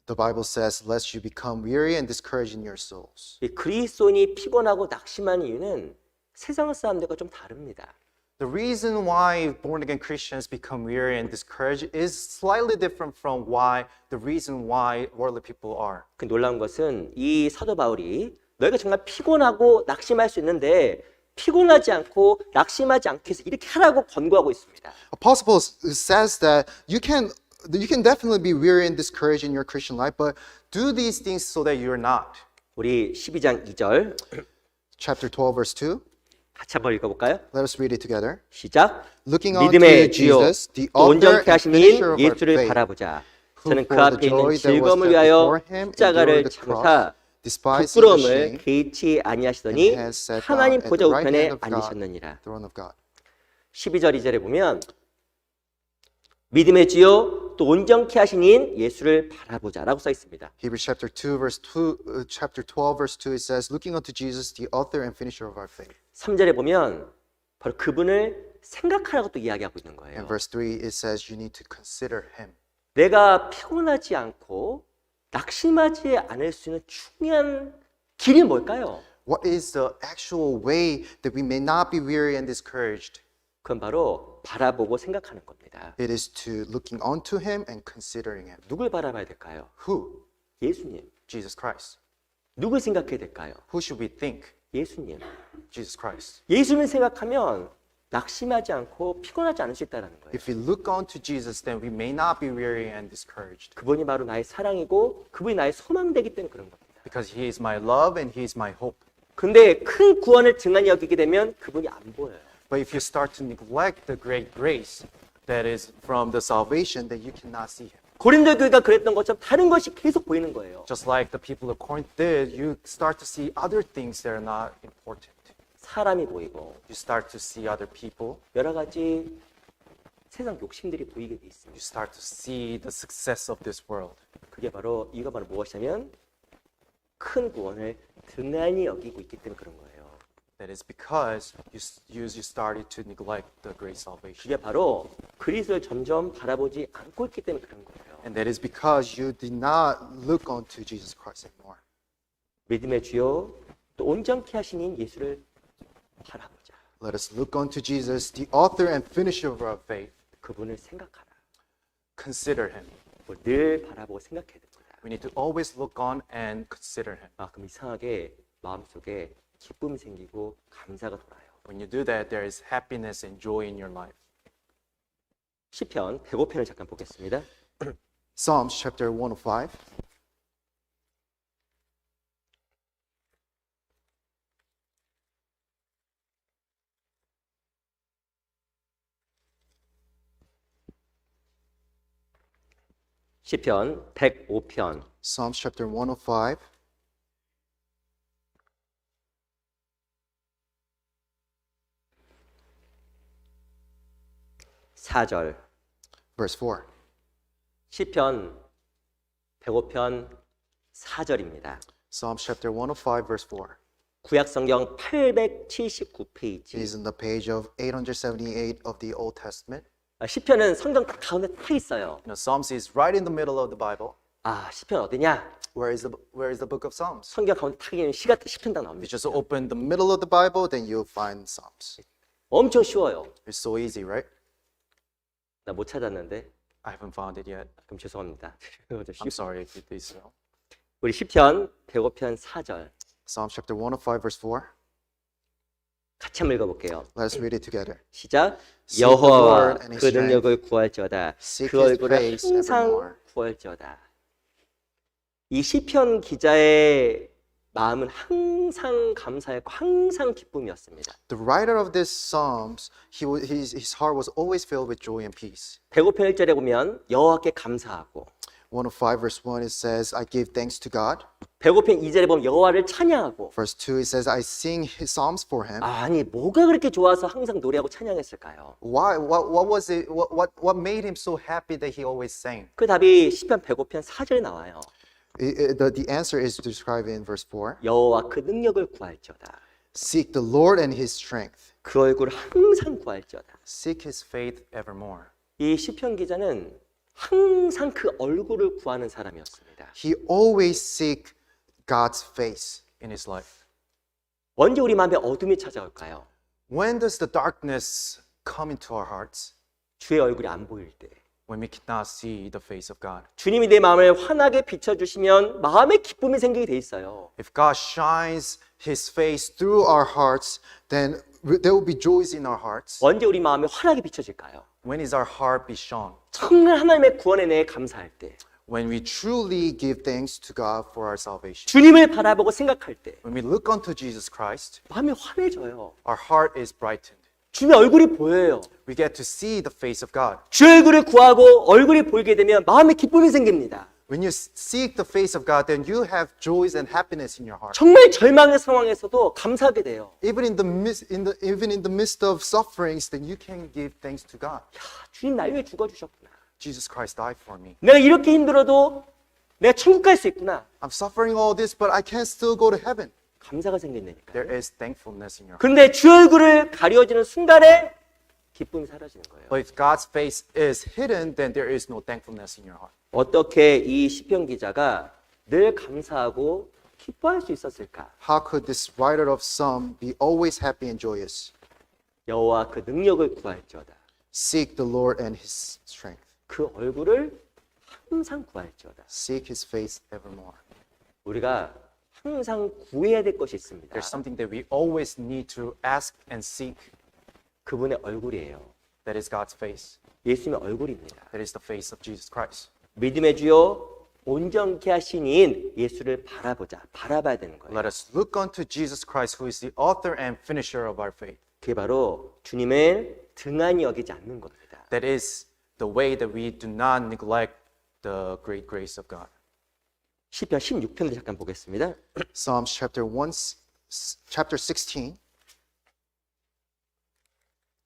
C: The Bible says, lest you become weary and discouraged in your souls.
A: 이 그리스도인이 피곤하고 낙심하는 이유는 세상 사람들과 좀 다릅니다.
B: the reason why born-again Christians become weary and discouraged is slightly different from the reason why worldly people are.
A: 그 놀라운 것은 이 사도 바울이 너희가 정말 피곤하고 낙심할 수 있는데 피곤하지 않고 낙심하지 않기 위해서 이렇게 하라고 권고하고 있습니다.
C: Apostle Paul says that you can definitely be weary and discouraged in your Christian life, but
B: Do these things so that you're not.
A: 우리 12장 2절
C: chapter 12 verse 2,
A: 같이 한번 읽어볼까요?
C: let us read it together.
A: 시작.
C: Looking unto
A: 믿음의 주요
C: Jesus, the
A: 또
C: author
A: 온전케
C: and
A: 하시는
C: finisher of our
A: 예수를
C: faith,
A: 바라보자.
C: who
A: 저는 그
C: for
A: 앞에
C: the
A: 있는
C: joy that was
A: 즐거움을
C: set
A: 위하여
C: before him
A: 십자가를
C: endured the
A: 참으사
C: cross, despising the
A: 부끄러움을
C: shame,
A: 개의치 아니하시더니
C: and has sat down
A: 하나님
C: at
A: 보좌
C: the right
A: 우편에
C: hand of God,
A: 앉으셨느니라.
C: throne of God.
A: 12절 2절에 보면 믿음의 주요 또 온전케 하신 이인 예수를 바라보자라고 써 있습니다.
C: Hebrews chapter 2 verse 2 chapter 12 verse 2 it says looking unto Jesus the author and finisher of our faith.
A: 3절에 보면 바로 그분을 생각하라고 또 이야기하고 있는 거예요.
C: And verse 3 it says you need to consider him.
A: 내가 피곤하지 않고 낙심하지 않을 수 있는 중요한 길이 뭘까요?
C: What is the actual way that we may not be weary and discouraged?
A: 그건 바로 바라보고 생각하는 겁니다.
C: It is to looking unto him and considering him.
A: 누굴 바라봐야 될까요?
B: Who?
A: 예수님.
B: Jesus Christ.
A: 누굴 생각해야 될까요?
B: Who should we think?
A: 예수님.
B: Jesus Christ.
A: 예수님 생각하면 낙심하지 않고 피곤하지 않을 수 있다는 거예요.
B: If we look unto Jesus, then we may not be weary and discouraged.
A: 그분이 바로 나의 사랑이고 그분이 나의 소망되기 때문에 그런 겁니다.
B: Because He is my love and He is my hope.
A: 근데 큰 구원을 등한히 여기게 되면 그분이 안 보여요.
B: But if you start to neglect the great grace that is from the salvation, then you cannot see Him.
A: 고린도 교회가 그랬던 것처럼 다른 것이 계속 보이는 거예요.
B: Just like the people of Corinth did, you start to see other things that are not important.
A: 사람이 보이고
B: You start to see other people.
A: 여러 가지 세상 욕심들이 보이게 돼
B: You
A: 있습니다.
B: start to see the success of this world.
A: 그게 바로 이유가 바로 무엇이냐면 큰 구원을 등한히 여기고 있기 때문에 그런 거예요.
B: That is because you started to neglect the great salvation.
A: 그게 바로 그리스도를 점점 바라보지 않고 있기 때문에 그런 거예요.
C: And that is because you did not look unto Jesus Christ anymore.
A: 믿음의 주요 또 온전케 하시는 예수를 바라보자.
C: Let us look unto Jesus, the author and finisher of our faith.
A: 그분을 생각하라.
B: Consider Him.
A: 뭐늘 바라보고 생각해야 됩니다.
B: We need to always look on and consider Him.
A: 아, 그럼 이상하게 마음속에 기쁨이 생기고 감사가 돌아요.
B: When you do that, there is happiness and joy in your life.
A: 시편 105편을 잠깐 보겠습니다.
C: Psalms chapter 105.
A: 시편 105편
C: Psalms chapter 105,
A: 4절.
C: verse 4.
A: 시편 105편 4절입니다.
C: Psalms chapter 105, verse 4.
A: 구약 성경 879페이지.
C: It is in the page of 878 of the Old Testament.
A: 시편은 성경 딱 가운데 딱 있어요.
B: You know, Psalms is right in the middle of the Bible.
A: 아, 시편 어디냐?
C: Where is the book of Psalms?
A: 성경 가운데 딱 있는 시가 시편 딱
B: You
A: 나옵니다.
B: just open
C: The middle of the Bible, then you'll find Psalms.
A: 엄청 쉬워요.
C: It's so easy, right?
A: 나 못 찾았는데
B: I haven't found it yet.
A: 그럼 죄송합니다.
B: I'm sorry if it is so.
A: 우리 시편 105편 4절
C: Psalms chapter 105, verse 4.
A: 같이 한번 읽어볼게요.
C: Let us read it together.
A: 시작.
C: Seek the
A: 여호와와
C: Lord and his
A: 그 능력을 구할지어다.
C: Seek
A: 그
C: his
A: 얼굴을
C: face
A: 항상
C: evermore.
A: 구할지어다. 이 시편 기자의 마음은 항상 감사했고 항상 기쁨이었습니다.
C: The writer of this Psalms, his heart was always filled with joy and peace.
A: 105편 1절에 보면 여호와께 감사하고
C: 105, verse 1, it says, I give thanks to God.
A: 105편 2절에 보면 여호와를 찬양하고
C: Verse 2, it says, I sing his psalms for him.
A: 아니 뭐가 그렇게 좋아서 항상 노래하고 찬양했을까요?
C: Why? What was it? What made him so happy that he always sang?
A: 그 답이 시편 105편 4절에 나와요.
C: The answer is described in verse 4.
A: 여호와 그 능력을 구할지어다.
C: Seek the Lord and his strength.
A: 그 얼굴을 항상 구할지어다.
B: Seek His faith evermore.
A: 이 시편 기자는 항상 그 얼굴을 구하는 사람이었습니다.
C: He always seek God's face.
B: In his life.
A: 언제 우리 마음에 어둠이 찾아올까요?
B: When does the darkness come into our hearts?
A: 주의 얼굴이 안 보일 때.
B: When we cannot see the face of God.
A: 주님이 내 마음을 환하게 비춰주시면 마음에 기쁨이 생기게 돼 있어요.
C: If God shines his face through our hearts, then there will be joys in our hearts.
A: 언제 우리 마음에 환하게 비춰질까요?
B: When is our heart be shone?
A: 정말 하나님의 구원에 대해 감사할 때.
C: When we truly give thanks to God for our salvation.
A: 주님을 바라보고 생각할 때.
C: When we look unto Jesus Christ,
A: 마음이 환해져요.
B: Our heart is brightened.
A: 주님의 얼굴이 보여요.
B: We get to see the face of God.
A: 주의 얼굴을 구하고 얼굴이 보이게 되면 마음에 기쁨이 생깁니다.
C: when you seek the face of God, then you have joys and happiness in your heart.
A: 정말 절망의 상황에서도 감사하게 돼요.
C: Even in the midst of sufferings, then you can give thanks to God.
A: 주님 날 위해 죽어주셨구나.
C: Jesus Christ died for me.
A: 내가 이렇게 힘들어도 내가 천국 갈 수 있구나.
C: I'm suffering all this, but I can still go to heaven.
A: 감사가 생긴다니까.
B: There is thankfulness in your heart.
A: 근데 주 얼굴을 가려지는 순간에 기쁨이 사라지는 거예요.
B: But if God's face is hidden, then there is no thankfulness in your heart.
A: 어떻게 이 시편 기자가 늘 감사하고 기뻐할 수 있었을까?
C: How could this writer of Psalm be always happy and joyous?
A: 여호와 그 능력을 구할지어다.
C: Seek the Lord and his strength.
A: 그 얼굴을 항상 구할지어다.
C: Seek his face evermore.
A: 우리가 항상 구해야 될 것이 있습니다.
B: There's something that we always need to ask and seek.
A: 그분의 얼굴이에요.
B: That is God's face.
A: 예수님의 얼굴입니다.
B: That is the face of Jesus Christ.
A: 믿음의 주요 온전케 하신 이인 예수를 바라봐야 되는 거예요.
B: Let us look unto Jesus Christ, who is the author and finisher of our faith.
A: 그게 바로 주님을 등한히 여기지 않는 겁니다.
B: That is the way that we do not neglect the great grace of God.
A: 시편 16편을 잠깐 보겠습니다.
C: Psalms chapter 16.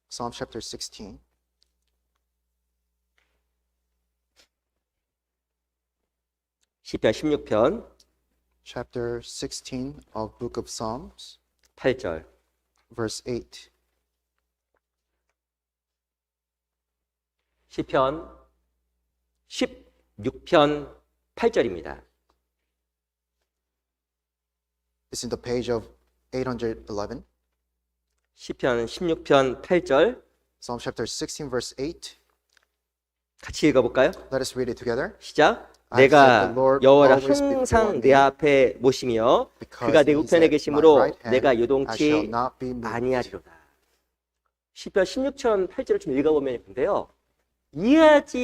C: Psalm chapter 16.
A: 시편 16편
C: Chapter 16 of Book of Psalms,
A: 8절.
C: verse 8.
A: 시편 16편 8절입니다.
C: It's in the page of 811.
A: 시편 16편 8절
C: Psalm chapter 16, verse 8.
A: 같이 읽어볼까요?
C: Let us read it together.
A: 시작.
C: I have set
A: 내가
C: the Lord
A: 여호와를
C: always before
A: 항상 내
C: me,
A: 앞에 모시며
C: because
A: 그가 내
C: he is
A: 우편에
C: at
A: 계심으로
C: my right hand,
A: 내가
C: I shall
A: 요동치
C: not be moved.
A: 아니하리로다. 시편 16편 8절을 좀 읽어보면 근데요. 이해가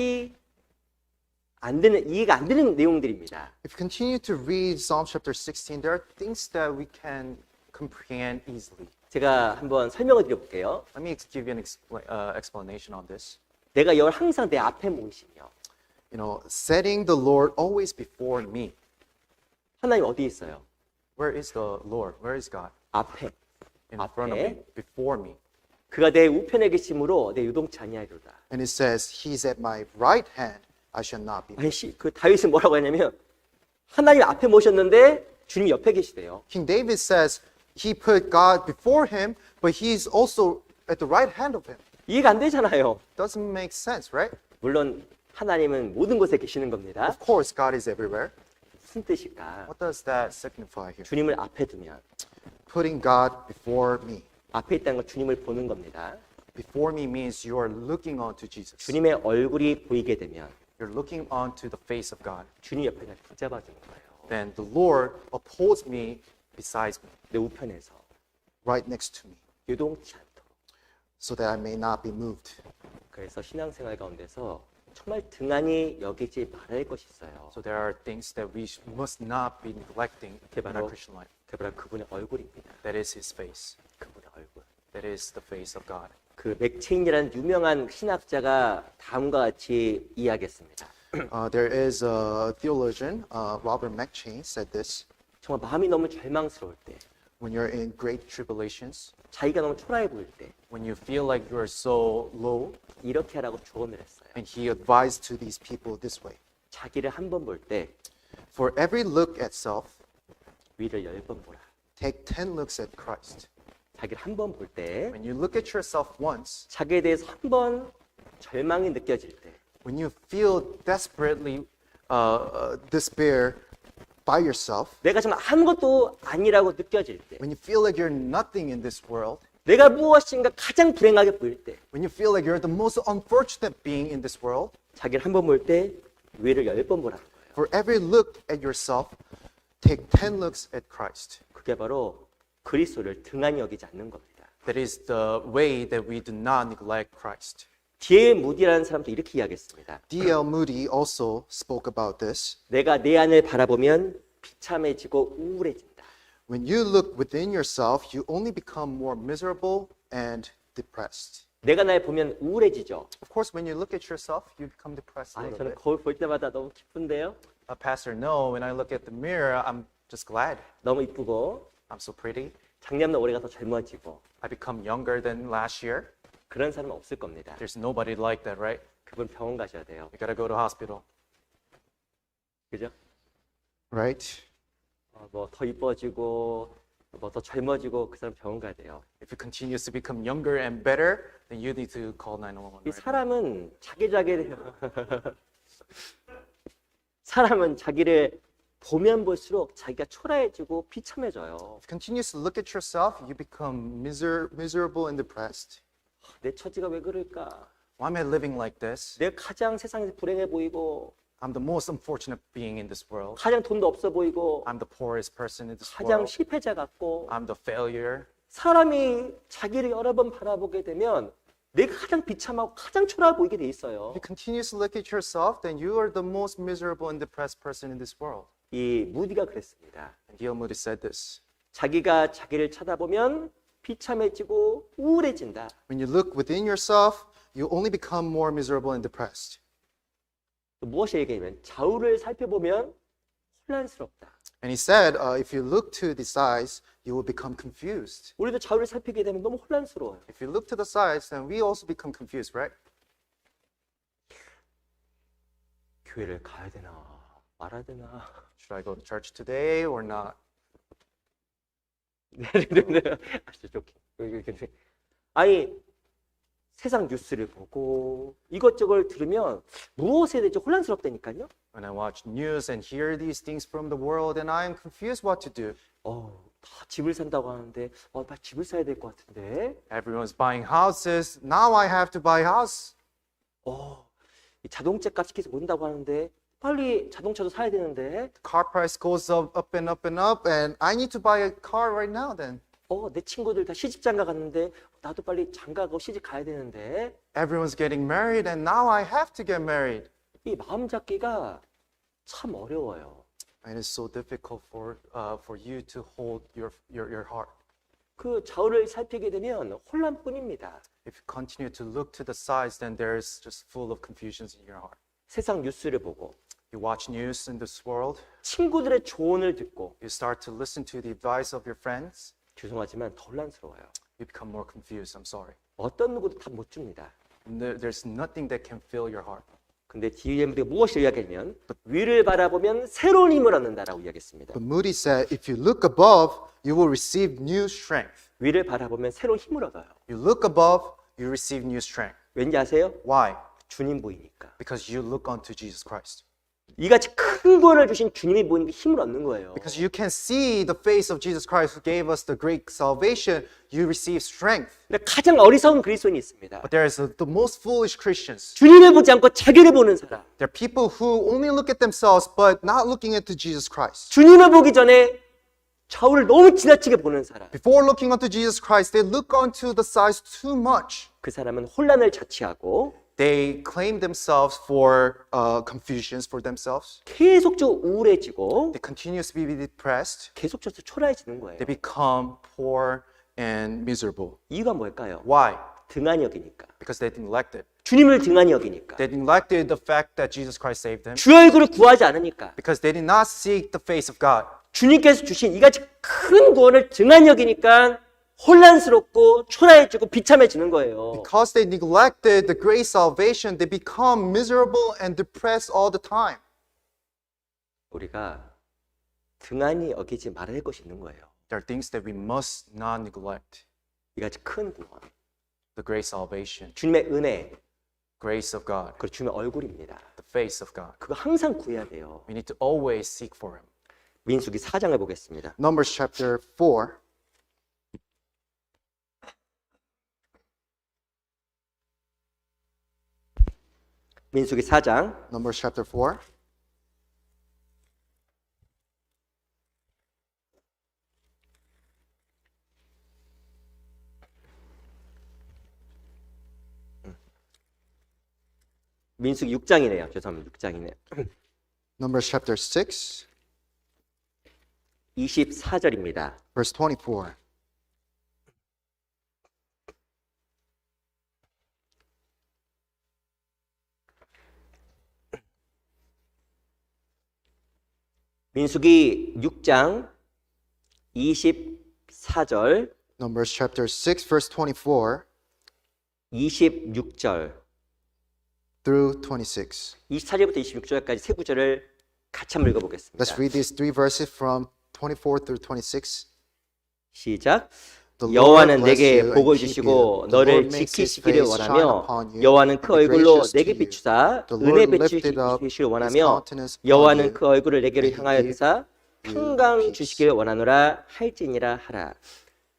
A: 안 되는 내용들입니다.
C: If you continue to read Psalm chapter 16, there are things that we can comprehend easily.
A: 제가 한번 설명을 드려볼게요.
B: Let me give you an explanation on this.
A: 내가 여호와를 항상 내 앞에 모시며
C: You know, setting the Lord always before me.
A: 하나님 어디 있어요?
B: Where is the Lord? Where is God?
A: 앞에.
B: In front of me, before me.
A: 그가 내 우편에 계심으로 내 요동치 아니하리로다.
C: And it says, He's at my right hand, I shall not be moved.
A: 아니, 그 다윗은 뭐라고 하냐면 하나님 앞에 모셨는데 주님 옆에 계시대요.
C: King David says he put God before him, but he's also at the right hand of him.
A: 이해가 안 되잖아요.
C: Doesn't make sense, right?
A: 물론 하나님은 모든 곳에 계시는 겁니다.
C: Of course, God is everywhere.
A: 무슨 뜻일까?
C: What does that signify here?
A: 주님을 앞에 두면
C: Putting God before me.
A: 앞에 있다는 건 주님을 보는 겁니다.
C: Before me means you are looking onto Jesus.
A: 주님의 얼굴이 보이게 되면
B: You're looking onto the face of God.
A: 주님 옆에 날 붙잡아 주는 거예요.
B: Then the Lord upholds me beside me,
A: 내 우편에서
C: Right next to me,
A: 요동치 않도록.
C: so that I may not be moved.
A: 그래서 신앙생활 가운데서 정말 등한히 여기지 말아야 할 것이 있어요.
B: So there are things that we must not be neglecting in our Christian life.
A: 그게 바로 그분의 얼굴입니다.
B: That is His face.
A: 그분의 얼굴.
B: That is the face of God.
A: 그 맥체인이라는 유명한 신학자가 다음과 같이 이야기했습니다.
C: There is a theologian, Robert McChain, said this.
A: 정말 마음이 너무 절망스러울 때,
C: When you're in great tribulations,
A: 자기가 너무 초라해 보일 때
B: When you feel like you are so low,
A: 이렇게 하라고 조언을 했어요.
C: and he advised to these people this way.
A: 자기를 한 번 볼 때
C: For every look at self,
A: 위를 10번 보라.
C: take 10 looks at Christ.
A: 자기를 한 번 볼 때
C: When you look at yourself once,
A: 자기에 대해서 한 번 절망이 느껴질 때
C: when you feel desperately despair by yourself,
A: 내가 정말 아무것도 아니라고 느껴질 때
C: when you feel like you're nothing in this world,
A: 내가 무엇인가 가장 불행하게 보일 때
C: when you feel like you're the most unfortunate being in this world,
A: 자기를 한 번 볼 때 위를 10번 보라는 거예요.
C: for every look at yourself, take 10 looks at Christ.
A: 그게 바로 그리스도를 등한히 여기지 않는 겁니다.
B: that is the way that we do not neglect Christ.
A: D.L. 무디라는 사람도 이렇게 이야기했습니다.
C: D.L. Moody also spoke about this.
A: 내가 내 안을 바라보면 비참해지고 우울해진다.
C: When you look within yourself, you only become more miserable and depressed.
A: 내가 날 보면 우울해지죠.
C: Of course, when you look at yourself, you become depressed a
A: 아,
C: little
A: 저는
C: bit.
A: 거울 볼 때마다 너무 기쁜데요.
B: Pastor, no, when I look at the mirror, I'm just glad.
A: 너무 이쁘고
B: I'm so pretty.
A: 작년보다 올해가 더 젊어지고
B: I become younger than last year.
A: 그런 사람은 없을 겁니다.
B: There's nobody like that, right?
A: 그분 병원 가셔야 돼요.
B: You gotta go to hospital.
A: 그죠?
C: Right?
A: 뭐 더 이뻐지고 뭐 더 젊어지고 그 사람 병원 가야 돼요.
B: If it continues to become younger and better, then you need to call 911.
A: 이
B: Right?
A: 사람은 사람은 자기를 보면 볼수록 자기가 초라해지고 비참해져요.
C: If you continues to look at yourself, you become miserable and depressed.
A: 내 처지가 왜 그럴까?
B: Why am I living like this?
A: 내가 가장 세상에서 불행해 보이고
B: I'm the most unfortunate being in this world.
A: 가장 돈도 없어 보이고
B: I'm the poorest person in this
A: 가장
B: world.
A: 실패자 같고
B: I'm the failure.
A: 사람이 자기를 여러 번 바라보게 되면 내가 가장 비참하고 가장 초라해 보이게 돼 있어요.
B: If you continuously look at yourself, then you are the most miserable and depressed person in this world.
A: 이 무디가 그랬습니다.
B: And D.L. Moody said this.
A: 자기가 자기를 쳐다보면 비참해지고 우울해진다.
C: When you look within yourself, you only become more miserable and depressed.
A: 무엇이 얘기냐면 좌우를 살펴보면 혼란스럽다.
C: And he said, if you look to the sides, you will become confused.
A: 우리도 좌우를 살피게 되면 너무 혼란스러워요.
C: If you look to the sides, then we also become confused, right?
A: 교회를 가야 되나 말아야 되나.
B: Should I go to church today or not?
A: 아니 세상 뉴스를 보고 이것저것 들으면 무엇에 대해서 혼란스럽다니까요.
B: When I watch news and hear these things from the world, and I am confused what to do.
A: 다 집을 산다고 하는데 나 집을 사야 될 것 같은데.
B: Everyone's buying houses. Now I have to buy a house.
A: 이 자동차 값이 계속 오른다고 하는데 빨리 자동차도 사야 되는데.
B: Car price goes up and up and up, and I need to buy a car right now then.
A: 내 친구들 다 시집 장가 갔는데 나도 빨리 장가가고 시집 가야 되는데.
B: Everyone's getting married, and now I have to get married.
A: 이 마음 잡기가 참 어려워요.
B: And it's so difficult for you to hold your heart.
A: 그 좌우를 살피게 되면 혼란뿐입니다.
B: If you continue to look to the sides, then there's just full of confusions in your heart.
A: 세상 뉴스를 보고
B: You watch news in this world.
A: 친구들의 조언을 듣고
B: You start to listen to the advice of your friends.
A: 죄송하지만 더 혼란스러워요.
B: You become more confused. I'm sorry.
A: 어떤 누구도 답 못 줍니다.
B: There's nothing that can fill your heart.
A: 근데 DMD가 무엇을 이야기하냐면 위를 바라보면 새로운 힘을 얻는다라고 이야기했습니다.
C: But Moody said, if you look above, you will receive new strength.
A: 위를 바라보면 새로운 힘을 얻어요.
B: You look above, you receive new strength.
A: 왠지 아세요?
B: Why?
A: 주님 보이니까.
B: Because you look unto Jesus Christ.
A: 이같이 큰 구원을 주신 주님이 보이니까 힘을 얻는 거예요.
B: Because you can see the face of Jesus Christ who gave us the great salvation, you receive strength.
A: 근데 가장 어리석은 그리스도인이 있습니다.
B: But there is the most foolish Christians.
A: 주님을 보지 않고 자기를 보는 사람.
B: There are people who only look at themselves but not looking into Jesus Christ.
A: 주님을 보기 전에 좌우를 너무 지나치게 보는 사람.
B: Before looking unto Jesus Christ, they look onto the sides too much.
A: 그 사람은 혼란을 자취하고
B: They claim themselves for confusions for themselves.
A: 계속적으로 우울해지고
B: They continuously be depressed.
A: 계속적으로 초라해지는 거예요.
B: They become poor and miserable.
A: 이유가 뭘까요?
B: Why?
A: 등한히 여기니까.
B: Because they neglected.
A: 주님을 등한히 여기니까.
B: They neglected the fact that Jesus Christ saved them.
A: 주 얼굴을 구하지 않으니까.
B: Because they did not seek the face of God.
A: 주님께서 주신 이같이 큰 구원을 등한히 여기니까 혼란스럽고 초라해지고 비참해지는 거예요.
B: Because they neglected the great salvation, they become miserable and depressed all the time.
A: 우리가 등한히 여기지 말아야 할 것이 있는 거예요.
B: There are things that we must not neglect.
A: 이같이 큰 구원,
B: The great salvation,
A: 주님의 은혜,
B: grace of God,
A: 그리고 주님의 얼굴입니다.
B: the face of God.
A: 그거 항상 구해야 돼요.
B: We need to always seek for Him.
A: 민수기 4장을 보겠습니다.
C: Numbers chapter 4.
A: 민수기 4장
C: Numbers chapter 4.
A: 민수기 6장이네요. 죄송합니다. 6장이네요.
C: Numbers chapter 6,
A: 24절입니다.
C: verse 24.
A: 민수기 6장 24절,
C: Numbers chapter 6, verse 24
A: 26절,
C: through 26.
A: 24절부터 26절까지 세 구절을 같이 한번 읽어보겠습니다.
C: Let's read these three verses from 24 through 26.
A: 시작.
C: The Lord
A: 여호와는
C: bless
A: 내게
C: you and
A: 복을
C: keep
A: 주시고
C: you. The
A: 너를
C: Lord makes his
A: 지키시기를
C: face shine
A: 원하며
C: upon you
A: 여호와는 그
C: and be
A: 얼굴로
C: gracious to
A: 내게
C: you.
A: 비추사
C: The
A: 은혜
C: Lord lifted up
A: 비추시기를
C: his
A: 원하며
C: countenance upon
A: 여호와는
C: you
A: 그 얼굴을 내게로
C: and
A: 향하여
C: give
A: 드사
C: you
A: 평강
C: peace.
A: 주시기를 원하노라 할지니라 하라.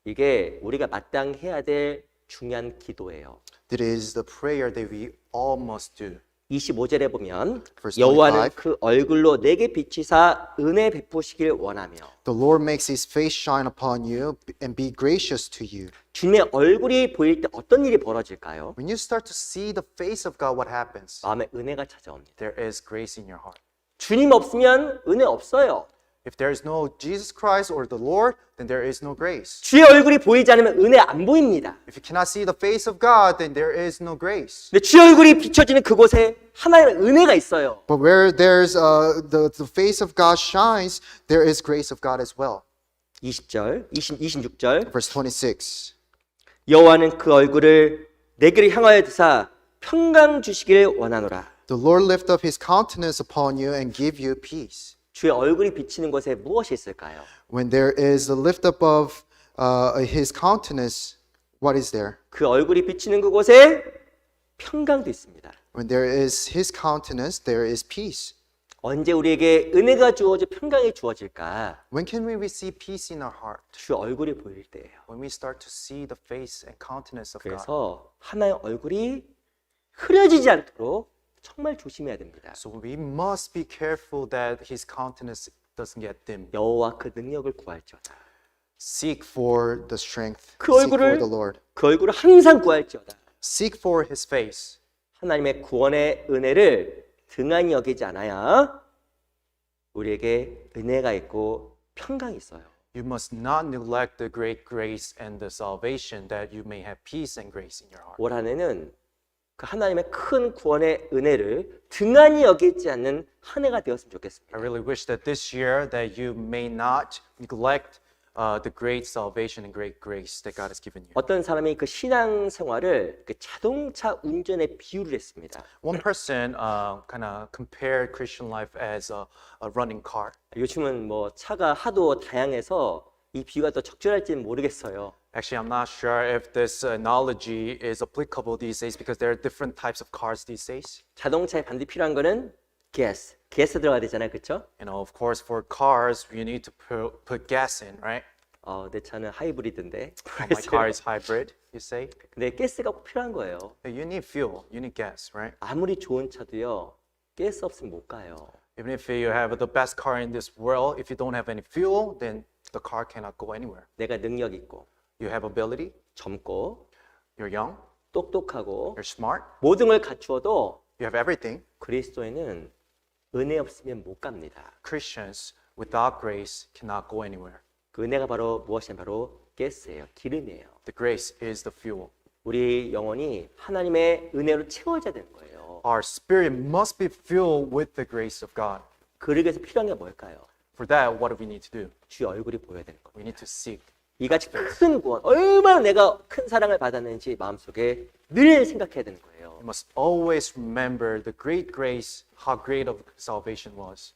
A: 이게 우리가 마땅해야 될 중요한 기도예요.
B: It is the prayer that we all must do.
A: 25절에 보면
C: Verse
A: 여호와는
C: 25.
A: 그 얼굴로 내게 비치사 은혜 베푸시길 원하며
C: The Lord makes his face shine upon you and be gracious to you.
A: 주님의 얼굴이 보일 때 어떤 일이 벌어질까요?
B: When you start to see the face of God, what happens?
A: 마음에 은혜가 찾아옵니다.
B: There is grace in your heart.
A: 주님 없으면 은혜 없어요.
B: If there is no Jesus Christ or the Lord, then there is no grace.
A: 주의 얼굴이 보이지 않으면 은혜 안 보입니다.
B: If you cannot see the face of God, then there is no grace.
A: 근데 주의 얼굴이 비춰지는 그곳에 하나님의 은혜가 있어요.
C: But where there's the face of God shines, there is grace of God as well.
A: 26절
C: Verse 26.
A: 여호와는 그 얼굴을 내게로 향하여 드사 평강 주시길 원하노라.
C: The Lord lift up his countenance upon you and give you peace.
A: 주의 얼굴이 비치는 곳에 무엇이 있을까요?
C: When there is a lift up of his countenance, what is there?
A: 그 얼굴이 비치는 그곳에 평강도 있습니다.
C: When there is his countenance, there is peace.
A: 언제 우리에게 은혜가 주어져 평강이 주어질까?
B: When can we receive peace in our heart?
A: 주 얼굴이 보일 때예요.
B: When we start to see the face and countenance of God.
A: 그래서 하나의 얼굴이 흐려지지 않도록 정말 조심해야 됩니다.
B: So we must be careful that his countenance doesn't get dim.
A: 여호와 그 능력을 구할지어다.
C: Seek for the strength.
A: 그
C: Seek for
A: 얼굴을
C: the Lord.
A: 그 얼굴을 항상 구할지어다.
B: Seek for his face.
A: 하나님의 구원의 은혜를 등한히 여기지 않아야 우리에게 은혜가 있고 평강이 있어요.
B: You must not neglect the great grace and the salvation that you may have peace and grace in your heart.
A: 올 한해는 그 하나님의 큰 구원의 은혜를 등한히 여기지 않는 한 해가 되었으면 좋겠습니다.
B: I really wish that this year that you may not neglect the great salvation and great grace that God has given you.
A: 어떤 사람이 그 신앙 생활을 그 자동차 운전에 비유를 했습니다.
B: One person kind of compared Christian life as a running car.
A: 요즘은 뭐 차가 하도 다양해서 이 비유가 더 적절할지는 모르겠어요.
B: Actually, I'm not sure if this analogy is applicable these days because there are different types of cars these days.
A: 자동차에 반드시 필요한 거는 가스 들어가야 되잖아요, 그렇죠?
B: You know, of course, for cars, you need to put gas in, right?
A: 내 차는 하이브리드인데.
B: My car is hybrid, you say.
A: 근데 가스가 꼭 필요한 거예요.
B: You need fuel, you need gas, right?
A: 아무리 좋은 차도요, 가스 없으면 못 가요.
B: Even if you have the best car in this world, if you don't have any fuel, then the car cannot go anywhere.
A: 내가 능력 있고,
B: You have ability,
A: 젊고,
B: you're young,
A: 똑똑하고,
B: you're smart,
A: 모든 걸 갖추어도
B: you have everything.
A: 그리스도에는 은혜 없으면 못 갑니다.
B: Christians without grace cannot go anywhere.
A: 그 은혜가 바로 무엇이냐? 바로 가스예요. 기름이에요.
B: The grace is the fuel.
A: 우리 영혼이 하나님의 은혜로 채워져야 되는 거예요.
B: Our spirit must be filled with the grace of God.
A: 그러기 위해서 필요한 게 뭘까요?
B: For that, what do we need to do?
A: 주의 얼굴이 보여야 되는 거예요.
B: We need to seek.
A: 이같이 큰 구원, 얼마나 내가 큰 사랑을 받았는지 마음속에 늘 생각해야 되는 거예요.
B: We must always remember the great grace, how great of salvation was.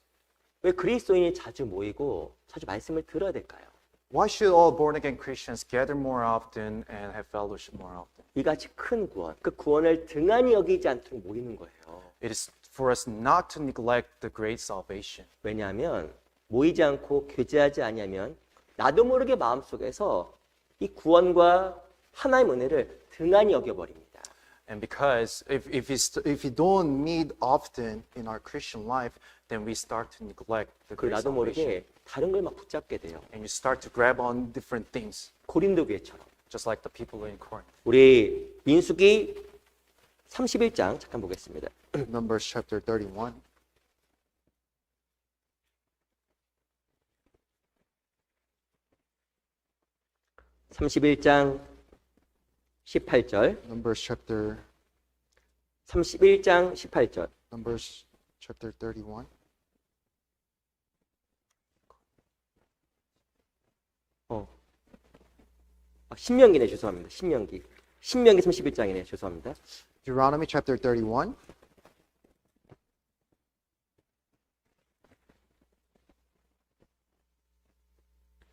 A: 왜 그리스도인이 자주 모이고 자주 말씀을 들어야 될까요?
B: Why should all born-again Christians gather more often and have fellowship more often?
A: 이같이 큰 구원, 그 구원을 등한히 여기지 않도록 모이는 거예요.
B: It is for us not to neglect the great salvation.
A: 왜냐하면 모이지 않고 교제하지 아니하면 나도 모르게 마음속에서 이 구원과 하나님의 은혜를 등한히 여겨버립니다.
B: And because if you don't meet often in our Christian life, then we start to neglect the
A: 그리고
B: great
A: 나도
B: salvation.
A: 모르게 다른 걸 막 붙잡게 돼요.
B: And you start to grab on different things,
A: 고린도 교회처럼.
B: just like the people in Corinth.
A: 우리 민수기 31장 잠깐 보겠습니다.
C: Numbers chapter 31.
A: (31장 18절)
C: Numbers chapter
A: 31장 18절.
C: Numbers chapter 31.
A: 신명기네, 죄송합니다. 신명기 31장이네, 죄송합니다.
C: Deuteronomy chapter 31.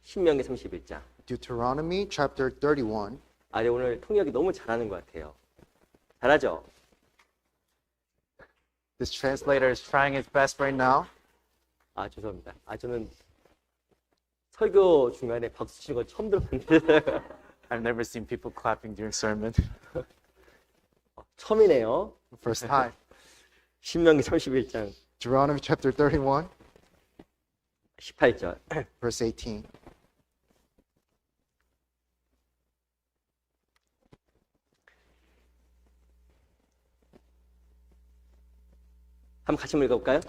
A: 신명기 31장.
C: Deuteronomy chapter 31.
A: 네, 오늘 통역이 너무 잘하는 것 같아요. 잘하죠?
C: This translator is trying his best right now.
A: 죄송합니다. 저는 설교 중간에 박수 치는 건 처음 들어봤는데
B: I've never seen people clapping during sermon.
A: 처음이네요.
C: First time.
A: 신명기 31장
C: Deuteronomy chapter 31,
A: 18절.
C: verse 18.
A: 한번 같이 한번 읽어볼까요?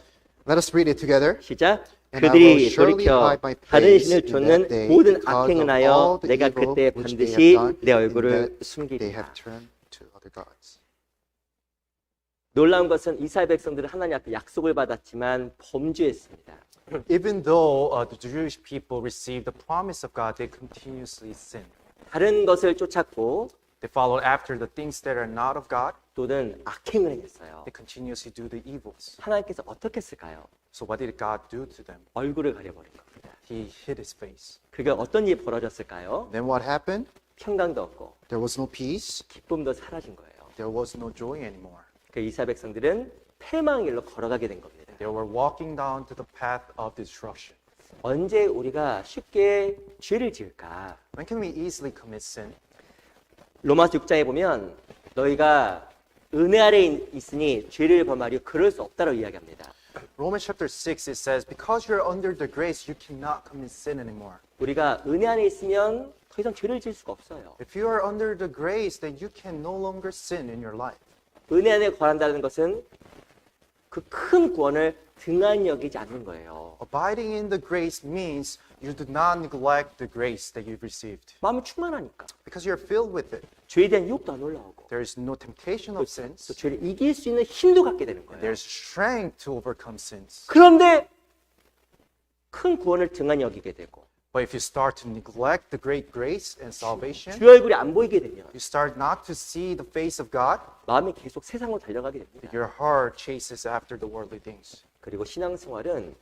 C: Let us read it together.
A: 시작.
C: And I will
A: 그들이
C: surely
A: 돌이켜
C: hide my
A: 다른
C: face
A: 신을
C: in
A: 쫓는
C: that day
A: 모든
C: because
A: 악행을
C: of
A: 하여
C: all the
A: 내가
C: evil
A: 그때
C: which they have
A: 반드시
C: done,
A: 내
C: in
A: 얼굴을
C: that they
A: 숨기리라.
C: have turned to other gods.
A: 놀라운 것은 이스라엘 백성들은 하나님 앞에 약속을 받았지만 범죄했습니다.
B: Even though the Jewish people received the promise of God, they continuously sinned.
A: 다른 것을 쫓았고
B: They followed after the things that are not of God.
A: 또는 악행을 행했어요.
B: They continuously do the evils.
A: 하나님께서 어떻게 했을까요?
B: So what did God do to them?
A: 얼굴을 가려버린 겁니다.
B: He hid his face.
A: 그게 어떤 일이 벌어졌을까요?
C: Then what happened?
A: 평강도 없고
C: There was no peace.
A: 기쁨도 사라진 거예요.
B: There was no joy anymore.
A: 그 이스라엘 백성들은 패망의 일로 걸어가게 된 겁니다.
B: They were walking down to the path of destruction.
A: 언제 우리가 쉽게 죄를 지을까?
B: When can we easily commit sin?
A: 로마서 6장에 보면 너희가 은혜 아래에 있으니 죄를 범하려 그럴 수 없다고 이야기합니다.
B: Romans chapter 6, it says, because you're under the grace, you cannot commit sin anymore.
A: 우리가 은혜 안에 있으면 더 이상 죄를 지을 수가 없어요.
B: If you are under the grace, then you can no longer sin in your life.
A: 은혜 안에 거한다는 것은 그 큰 구원을 등한히 여기지 않는 거예요.
B: Abiding in the grace means you do not neglect the grace that you've received.
A: 마음이 충만하니까
B: Because you're filled with it.
A: 죄에 대한 유혹도 안 올라오고
B: There is no temptation of
A: 또
B: sins.
A: 죄를 이길 수 있는 힘도 갖게 되는 거예요.
B: There's strength to overcome sins.
A: 그런데 큰 구원을 등한히 여기게 되고
B: But if you start to neglect the great grace and salvation,
A: 주의 얼굴이 안 보이게 되면
B: you start not to see the face of God,
A: 마음이 계속 세상으로 달려가게 됩니다.
B: your heart chases after the worldly things.
A: 그리고 신앙생활은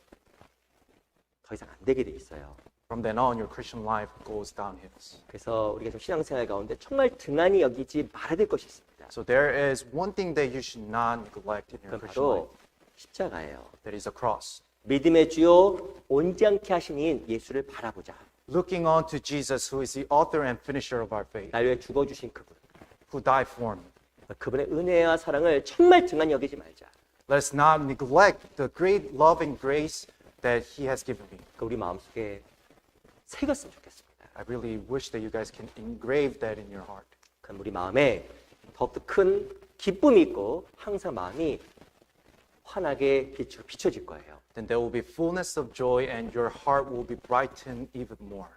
A: 더 이상 안 되게 돼 있어요.
B: From then on, your Christian life goes downhill.
A: 그래서 우리가 좀 신앙생활 가운데 정말 등한히 여기지 말아야 될 것이 있습니다.
B: So there is one thing that you should not neglect in your
A: 그건
B: Christian life.
A: 바로 십자가예요.
B: That is a cross.
A: 믿음의 주요 온전케 하신 이인 예수를 바라보자.
B: Looking on to Jesus, who is the author and finisher of our faith,
A: 날 위해 죽어주신 그분.
B: who died for me.
A: 그분의 은혜와 사랑을 정말 등한히 여기지 말자.
B: Let us not neglect the great love and grace that He has given me.
A: 그 우리 마음속에 새겼으면 좋겠습니다.
B: I really wish that you guys can engrave that in your heart.
A: 그럼 우리 마음에 더욱더 큰 기쁨이 있고 항상 마음이 환하게 비춰질 거예요.
B: Then there will be fullness of joy and your heart will be brightened even more.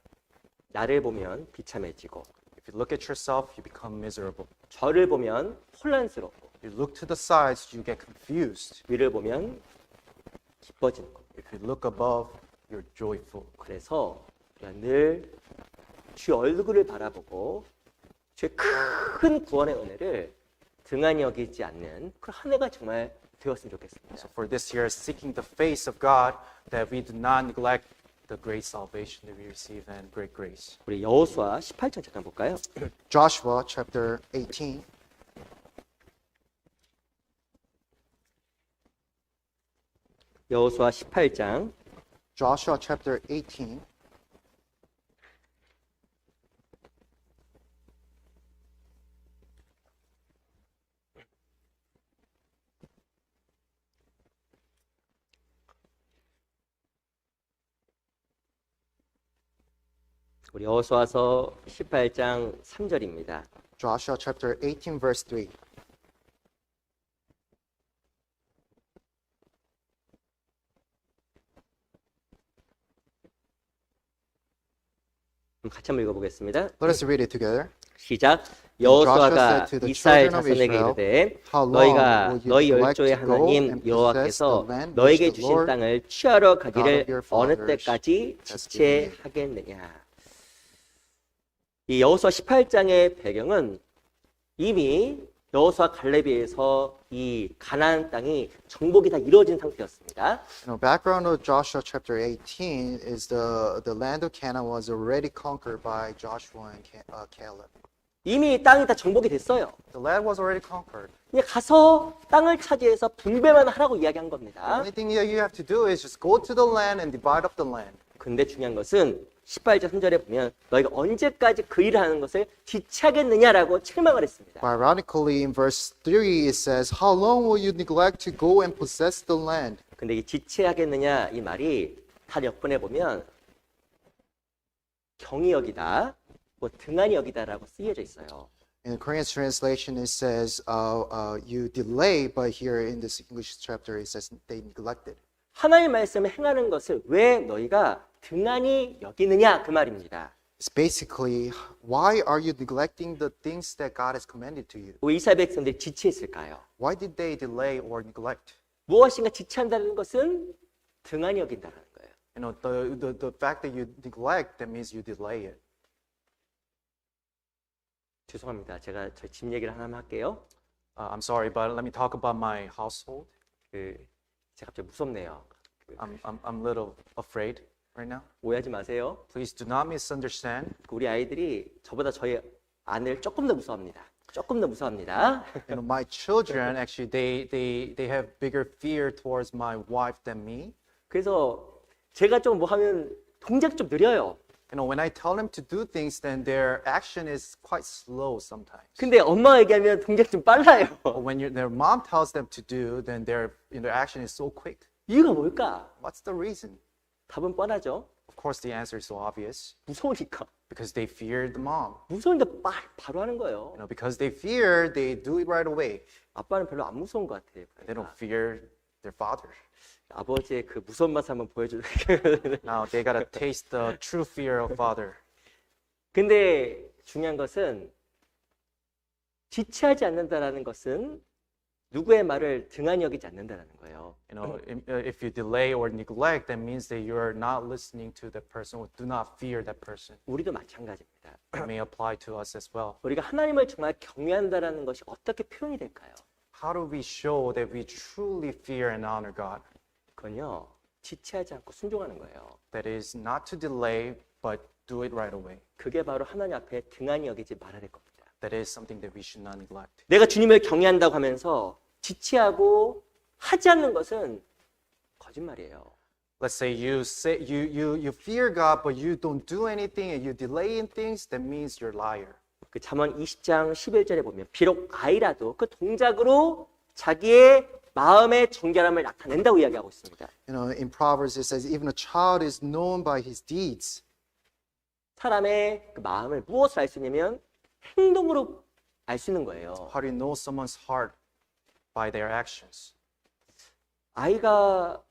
A: 나를 보면 비참해지고
B: If you look at yourself, you become miserable.
A: 저를 보면 혼란스럽고
B: You look to the sides, you get confused.
A: 위를 보면 기뻐지는 겁니다.
B: If you look above, you're joyful.
A: 그래서 우리가 늘 주의 얼굴을 바라보고 주의 큰 구원의 은혜를 등한히 여기지 않는 그런 한 해가 정말 되었으면 좋겠습니다.
B: So for this year, seeking the face of God, that we do not neglect the great salvation that we receive and great grace.
A: 우리 여호수아 18장 잠깐 볼까요?
C: Joshua chapter 18.
A: 여호수아 18장
C: Joshua chapter 18.
A: 우리 여호수아서 18장 3절입니다.
C: Joshua chapter 18, verse 3.
A: 같이 한번 읽어보겠습니다.
C: Let us read it together.
A: 시작.
C: Joshua
A: 여호수아가
C: said to the
A: 이스라엘
C: children of
A: 자손에게
C: Israel,
A: 이르되
C: How long
A: 너희가
C: will you
A: 너희
C: neglect
A: 열조의
C: to go
A: 하나님
C: and
A: 여호와께서
C: possess the land
A: 너에게
C: which the
A: 주신
C: Lord
A: 땅을 취하러
C: God
A: 가기를
C: of your
A: 어느
C: fathers
A: 때까지
C: has given you?
A: 지체하겠느냐. 이 여호수아 18장의 배경은 이미 여호수아 갈렙에서 이 가나안 땅이 정복이 다 이루어진 상태였습니다.
C: Background of Joshua chapter 18 is the land of Canaan was already conquered by Joshua and Caleb.
A: 이미 땅이 다 정복이 됐어요.
B: The land was already conquered.
A: 그냥 가서 땅을 차지해서 분배만 하라고 이야기한
B: The
A: 겁니다.
B: only thing that you have to do is just go to the land and divide up the land.
A: 근데 중요한 것은 18절 3절에 보면 너희가 언제까지 그 일을 하는 것을 지체하겠느냐라고 책망을 했습니다.
C: But ironically, in verse 3, it says, How long will you neglect to go and possess the land?
A: 근데 이 지체하겠느냐 이 말이 단 역번에 보면 경히 여기다, 뭐 등한히 여기다라고 쓰여져 있어요.
C: In the Korean translation, it says, you delay, but here in this English chapter, it says they neglected.
A: 하나님의 말씀을 행하는 것을 왜 너희가 등한히 여기느냐 그 말입니다.
C: It's basically, why are you neglecting the things that God has commanded to you?
A: 왜 이스라엘 백성들이 지체했을까요?
C: Why did they delay or neglect?
A: 무엇인가 지체한다는 것은 등한히 여긴다는 거예요.
C: You know, the fact that you neglect, that means you delay it.
A: 죄송합니다. 제가 저희 집 얘기를 하나만 할게요.
B: I'm sorry, but let me talk about my household.
A: 제가 갑자기 무섭네요.
B: I'm a little afraid right now.
A: 오해하지 마세요.
B: Please do not misunderstand.
A: 우리 아이들이 저보다 저희 아내를 조금 더 무서워합니다. 조금 더 무서워합니다.
C: You know, my children, actually, they have bigger fear towards my wife than me.
A: 그래서 제가 좀 뭐 하면 동작 좀 느려요.
C: You know, when I tell them to do things, then their action is quite slow sometimes.
A: 근데 엄마가 얘기하면 동작 좀 빨라요.
C: But when their mom tells them to do, then their action is so quick.
A: 이유가 뭘까?
C: What's the reason?
A: 답은 뻔하죠.
C: Of course, the answer is so obvious.
A: 무서우니까.
C: Because they fear the mom.
A: 무서우니까 바로 하는 거예요.
C: You know, because they fear, they do it right away.
A: 아빠는 별로 안 무서운 것 같아요.
C: They don't fear their father.
A: 아버지의 그 무서운 맛을 한번 보여줘요.
C: Now they gotta taste the true fear of father.
A: 근데 중요한 것은 지체하지 않는다라는 것은 누구의 말을 등한히 여기지 않는다라는 거예요.
C: You know, if you delay or neglect, that means that you are not listening to that person or do not fear that person.
A: 우리도 마찬가지입니다.
C: It may apply to us as well.
A: 우리가 하나님을 정말 경외한다라는 것이 어떻게 표현이 될까요?
C: How do we show that we truly fear and honor God?
A: 그건요, 지체하지 않고 순종하는 거예요.
C: That is not to delay, but do it right away.
A: 그게 바로 하나님 앞에 등한히 여기지 말아야 될 겁니다.
C: That is something that we should not neglect.
A: 내가 주님을 경외한다고 하면서 지체하고 하지 않는 것은 거짓말이에요.
C: Let's say you fear God, but you don't do anything and you delay in things, that means you're a liar.
A: 그 잠언 20장 11절에 보면 비록 아이라도 그 동작으로 자기의 마음의 정결함을 나타낸다고 이야기하고 있습니다.
C: You know, in Proverbs it says even a child is known by his deeds.
A: 사람의 그 마음을 무엇을 알 수 있냐면 행동으로 알 수 있는 거예요.
C: How do you know someone's heart? By their actions.
A: 아이가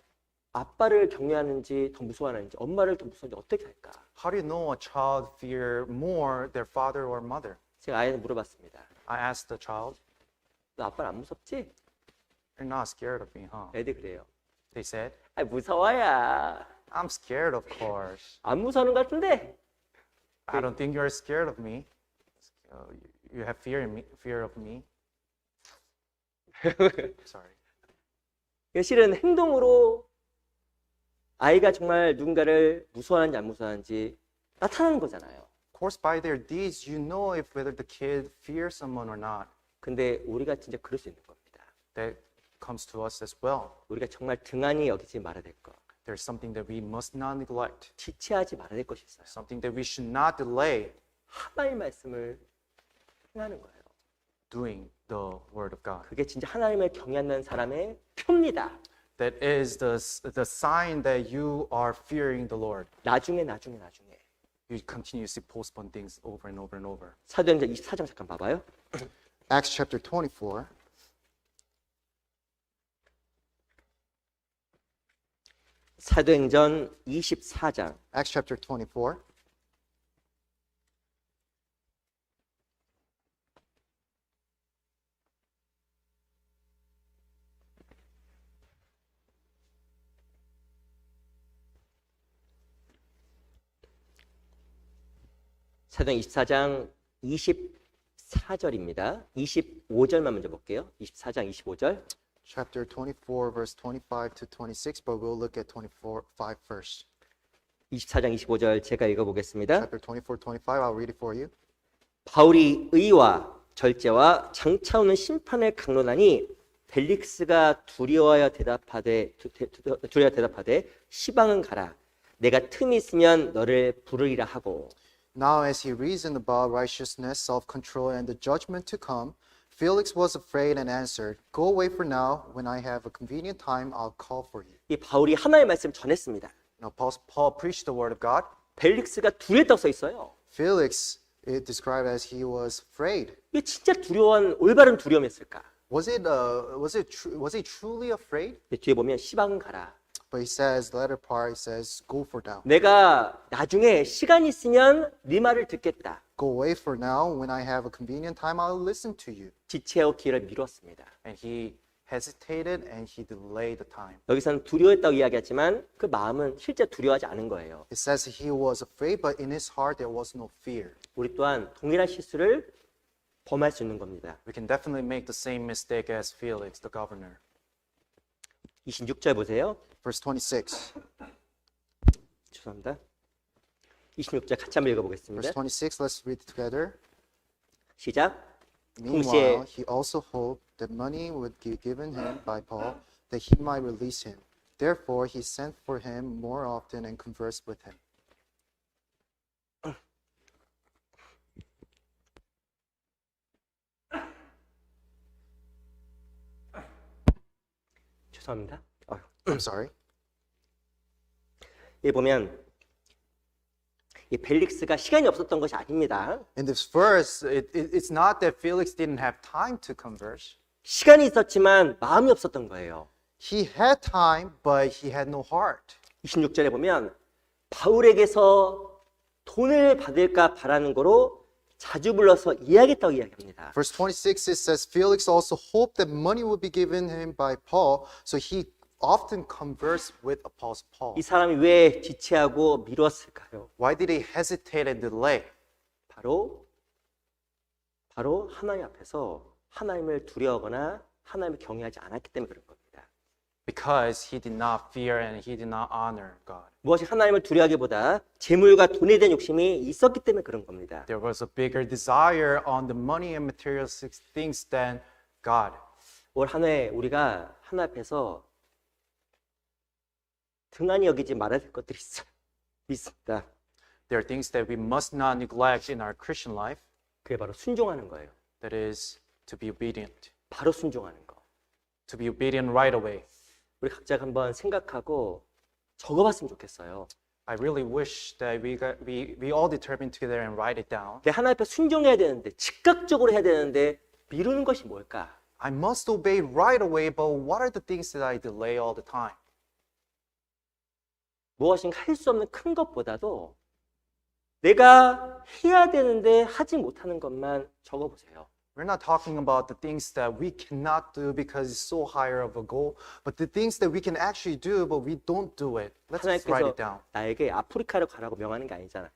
A: 아빠를 경외하는지 더 무서워하는지 엄마를 더 무서워하는지 어떻게 할까?
C: How do you know a child fear more their father or mother?
A: 제가 아이한테 물어봤습니다.
C: I asked the child,
A: 너 아빠는 안 무섭지?
C: "You're not scared of me, huh?"
A: 애들 그래요.
C: They said,
A: 아 무서워야.
C: "I'm scared, of course.
A: 안 무서워하는 것 같은데.
C: I don't think you're scared of me. You have fear of me." Sorry.
A: 실은 행동으로 아이가 정말 누군가를 무서워하는지 안 무서워하는지 나타나는 거잖아요.
C: Of course, by their deeds, you know if whether the kid fears someone or not.
A: 근데 우리가 진짜 그럴 수 있는 겁니다.
C: That comes to us as well.
A: 우리가 정말 등한히 여기지 말아야 될 것.
C: There's something that we must not neglect.
A: 지체하지 말아야 될 것이 있어요.
C: Something that we should not delay.
A: 하나님의 말씀을 행하는 거예요.
C: Doing the word of God.
A: 그게 진짜 하나님을 경외하는 사람의 표입니다.
C: That is the sign that you are fearing the Lord.
A: 나중에.
C: You continuously postpone things over and over and over.
A: 사도행전 24장 잠깐 봐봐요.
C: Acts chapter 24.
A: 사도행전 24장
C: Acts chapter 24.
A: 사도행 24장 24절입니다. 25절만 먼저 볼게요. 24장 25절.
C: Chapter 24, verse 25 to 26, but we'll look at 25 first.
A: 24장 25절 제가 읽어보겠습니다.
C: Chapter 24, 25, I'll read it for you.
A: 바울이 의와 절제와 장차 오는 심판을 강론하니 벨릭스가 두려워하여 대답하되 시방은 가라. 내가 틈이 있으면 너를 부르리라 하고
C: Now, as he reasoned about righteousness, self-control, and the judgment to come, Felix was afraid and answered, "Go away for now. When I have a convenient time, I'll call for you."
A: 이 바울이 하나님의 말씀 전했습니다.
C: Now, Paul preached the word of God.
A: 벨릭스가 두려웠다고 써 있어요.
C: Felix, it described as he was afraid.
A: 이게 진짜 두려운 올바른 두려움이었을까?
C: Was he truly afraid?
A: 근데 뒤에 보면 시방 가라.
C: But he says, the latter part, he says, "Go for now.
A: 내가 나중에 시간이 있으면 네 말을 듣겠다.
C: Go away for now. When I have a convenient time, I'll listen to you."
A: 지체하고 기회를 미뤘습니다.
C: And he hesitated and he delayed the time.
A: 여기서는 두려워했다고 이야기하지만 그 마음은 실제 두려워하지 않은 거예요.
C: It says he was afraid, but in his heart there was no fear.
A: 우리 또한 동일한 실수를 범할 수 있는 겁니다.
B: We can definitely make the same mistake as Felix, the governor.
A: 26절 보세요.
C: Verse 26.
A: 죄송합니다. 26절 같이 한번 읽어보겠습니다.
C: Verse 26, let's read it together.
A: 시작.
C: Meanwhile, he also hoped that money would be given him by Paul, that he might release him. Therefore, he sent for him more often and conversed with him.
A: 죄송합니다.
C: I'm sorry.
A: 여기 보면 이 벨릭스가 시간이 없었던 것이 아닙니다.
C: In this verse, it's not that Felix didn't have time to converse.
A: 시간이 있었지만 마음이 없었던 거예요.
C: He had time, but he had no heart.
A: 26절에 보면 바울에게서 돈을 받을까 바라는 거로 자주 불러서 이야기했다고 이야기합니다.
C: Verse 26, it says, Felix also hoped that money would be given him by Paul, so he often conversed with Apostle Paul.
A: 이 사람이 왜 지체하고 미뤘을까요?
C: Why did he hesitate and delay?
A: 바로 하나님 앞에서 하나님을 두려워하거나 하나님을 경외하지 않았기 때문에 그런 겁니다.
B: Because he did not fear and he did not honor God.
A: 무엇이 하나님을 두려워하기보다 재물과 돈에 대한 욕심이 있었기 때문에 그런 겁니다.
B: There was a bigger desire on the money and materialistic things than God.
A: 올 한 해 우리가 하나님 앞에서 등한히 여기지 말아야 될 것들이 있어요. 있습니다.
B: There are things that we must not neglect in our Christian life.
A: 그게 바로 순종하는 거예요.
B: That is to be obedient.
A: 바로 순종하는 거.
B: To be obedient right away.
A: 우리 각자가 한번 생각하고 적어봤으면 좋겠어요.
B: I really wish that we all determine together and write it down.
A: 내 하나님 앞에 순종해야 되는데 즉각적으로 해야 되는데 미루는 것이 뭘까?
C: I must obey right away, but what are the things that I delay all the time?
A: 무엇인가 할 수 없는 큰 것보다도 내가 해야 되는데 하지 못하는 것만 적어보세요.
C: We're not talking about the things that we cannot do because it's so higher of a goal, but the things that we can actually do, but we don't do it. Let's just write
A: 하나님께서
C: it down.
A: 나에게 아프리카로 가라고 명하는 게 아니잖아요.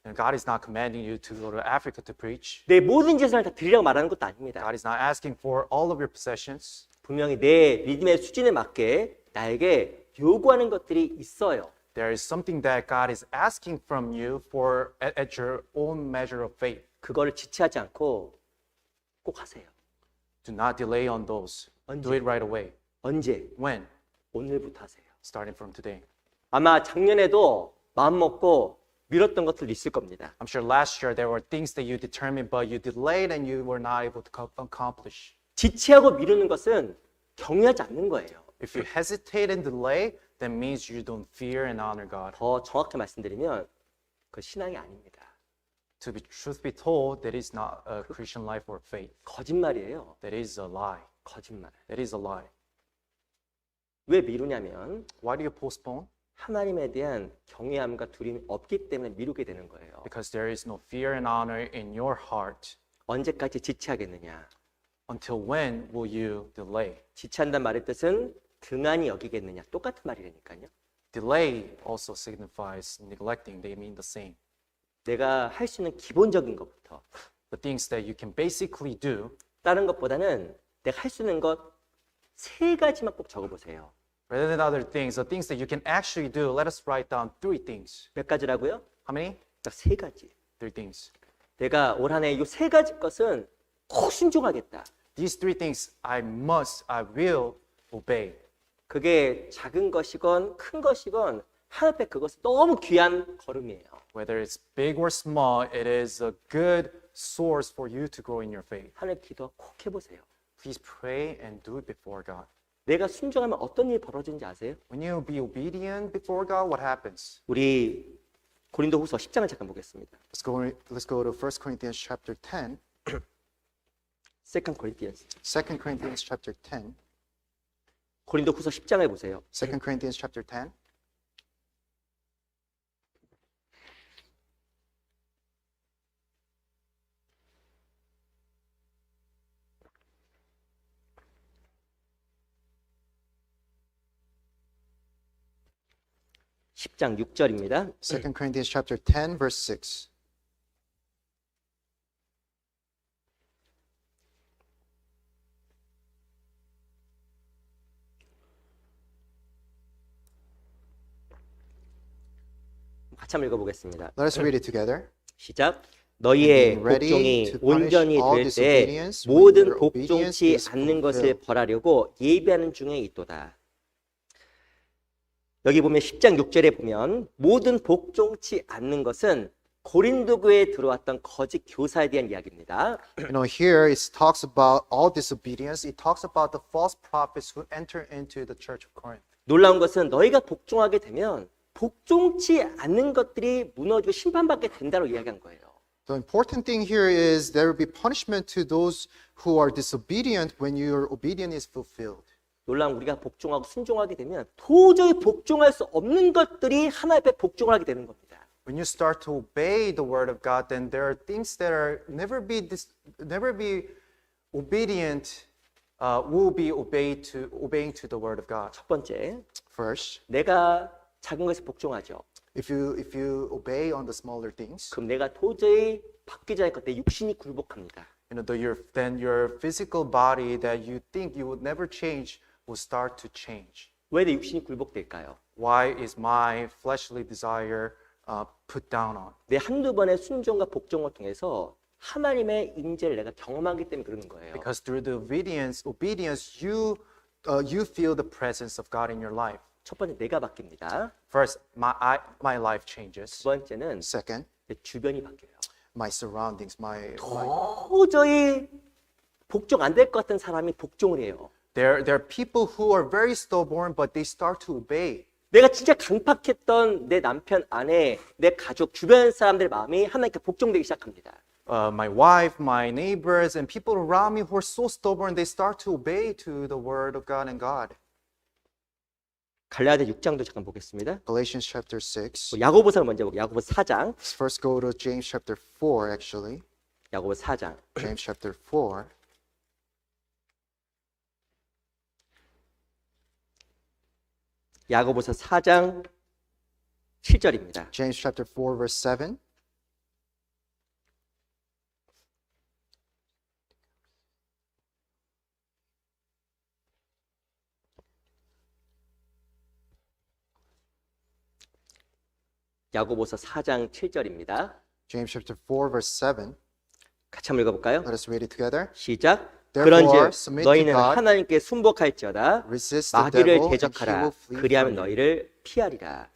B: And God is not commanding you to go to Africa to preach.
A: 내 모든 재산을 다 드리라고 말하는 것도 아닙니다.
B: God is not asking for all of your possessions.
A: 분명히 내 믿음의 수준에 맞게 나에게 요구하는 것들이 있어요.
B: There is something that God is asking from you for at your own measure of faith.
A: 그거를 지체하지 않고 꼭 하세요.
B: Do not delay on those.
A: 언제?
B: Do it right away.
A: 언제?
B: When?
A: 오늘부터 하세요.
B: Starting from today.
A: 아마 작년에도 마음 먹고 미뤘던 것들도 있을 겁니다.
B: I'm sure last year there were things that you determined but you delayed and you were not able to accomplish.
A: 지체하고 미루는 것은 경외하지 않는 거예요.
B: If you hesitate and delay, that means you don't fear and honor God.
A: 더 정확히 말씀드리면 그 신앙이 아닙니다.
B: To be truth be told, that is not a Christian life or faith.
A: 거짓말이에요.
B: That is a lie.
A: 거짓말.
B: That is a lie.
A: 왜 미루냐면
B: Why do you postpone?
A: 하나님에 대한 경외함과 두려움이 없기 때문에 미루게 되는 거예요.
B: Because there is no fear and honor in your heart.
A: 언제까지 지체하겠느냐?
B: Until when will you delay?
A: 지체한다는 말의 뜻은 등한히 여기겠느냐? 똑같은 말이라니까요.
B: Delay also signifies neglecting. They mean the same.
A: 내가 할 수 있는 기본적인 것부터
B: The things that you can basically do,
A: 다른 것보다는 내가 할 수 있는 것 세 가지만 꼭 적어보세요.
B: rather than other things, the things that you can actually do, let us write down 3 things.
A: 몇 가지라고요?
B: How many?
A: 딱 세 가지.
B: 3 things.
A: 내가 올 한 해 이 세 가지 것은 꼭 순종하겠다.
B: These 3 things I will obey.
A: 그게 작은 것이건 큰 것이건 하나님 앞에 그것은 너무 귀한 걸음이에요.
B: Whether it's big or small, it is a good source for you to grow in your faith.
A: 하나님 기도 꼭 해보세요.
B: Please pray and do it before God.
A: 내가 순종하면 어떤 일이 벌어지는지 아세요?
B: When you be obedient before God, what happens?
A: 우리 고린도후서 10장을 잠깐 보겠습니다.
C: Let's go to 1 Corinthians chapter 10.
A: Second Corinthians.
C: 2 Corinthians chapter 10.
A: 고린도후서 10장을 보세요.
C: 2 Corinthians chapter 10.
A: 십장 6절입니다.
C: 2 Corinthians chapter 10 verse 6.
A: 같이 한번 읽어보겠습니다.
C: Let us read it together.
A: 시작. 너희의
C: being ready
A: 복종이
C: to punish
A: 온전히
C: all
A: 될 때
C: disobedience when
A: 모든
C: your obedience
A: 복종치
C: is
A: 않는 것을
C: fulfilled.
A: 벌하려고 예비하는 중에 있도다. 여기 보면 10장 6절에 보면 모든 복종치 않는 것은 고린도 교회에 들어왔던 거짓 교사에 대한 이야기입니다.
C: You know, here it talks about all disobedience. It talks about the false prophets who enter into the church of Corinth.
A: 놀라운 것은 너희가 복종하게 되면 복종치 않는 것들이 무너지고 심판받게 된다고 이야기한 거예요.
C: The important thing here is there will be punishment to those who are disobedient when your obedience is fulfilled.
A: 놀라운 우리가 복종하고 순종하게 되면 도저히 복종할 수 없는 것들이 하나님 앞에 복종하게 되는 겁니다.
B: When you start to obey the word of God, then there are things that are never be obedient, will be obeying to the word of God.
A: 첫 번째,
C: First,
A: 내가 작은 것에 복종하죠.
C: if you obey on the smaller things,
A: 그럼 내가 도저히 바뀌지 않을 것, 내 육신이 굴복합니다.
B: You know, then your physical body that you think you would never change will start to change.
A: 왜 내 육신이 굴복될까요?
B: Why is my fleshly desire put down on?
A: 내 한두 번의 순종과 복종을 통해서 하나님의 임재를 내가 경험하기 때문에 그러는 거예요.
B: Because through the obedience, you feel the presence of God in your life.
A: 첫 번째, 내가 바뀝니다.
B: First, my life changes.
A: 두 번째는
C: second,
A: 내 주변이 바뀌어요.
C: my surroundings, my
A: 도저히 복종 안 될 것 같은 사람이 복종을 해요.
B: There are people who are very stubborn, but they start to obey.
A: 내가 진짜 강팍했던 내 남편, 아내, 내 가족, 주변 사람들의 마음이 하나님께 복종되기 시작합니다.
B: My wife, my neighbors, and people around me who are so stubborn, they start to obey to the word of God and God.
A: 갈라디아 6장도 잠깐 보겠습니다.
C: Galatians chapter 6.
A: 야고보서를 먼저 볼게요. 야고보 4장.
C: Let's first go to James chapter 4 actually.
A: 야고보 4장.
C: James chapter 4.
A: 야고보서 4장 7절입니다.
C: James chapter 4 verse 7.
A: 야고보서 4장 7절입니다.
C: James chapter 4 verse 7.
A: 같이 한번 읽어볼까요?
C: Let us read it together.
A: 시작.
C: Therefore,
A: 그런즉
C: submit to
A: 너희는
C: God,
A: 하나님께 순복할지어다.
C: resist the
A: 마귀를
C: devil, and he
A: 대적하라.
C: will flee
A: 그리하면
C: from you.
A: 너희를 피하리라.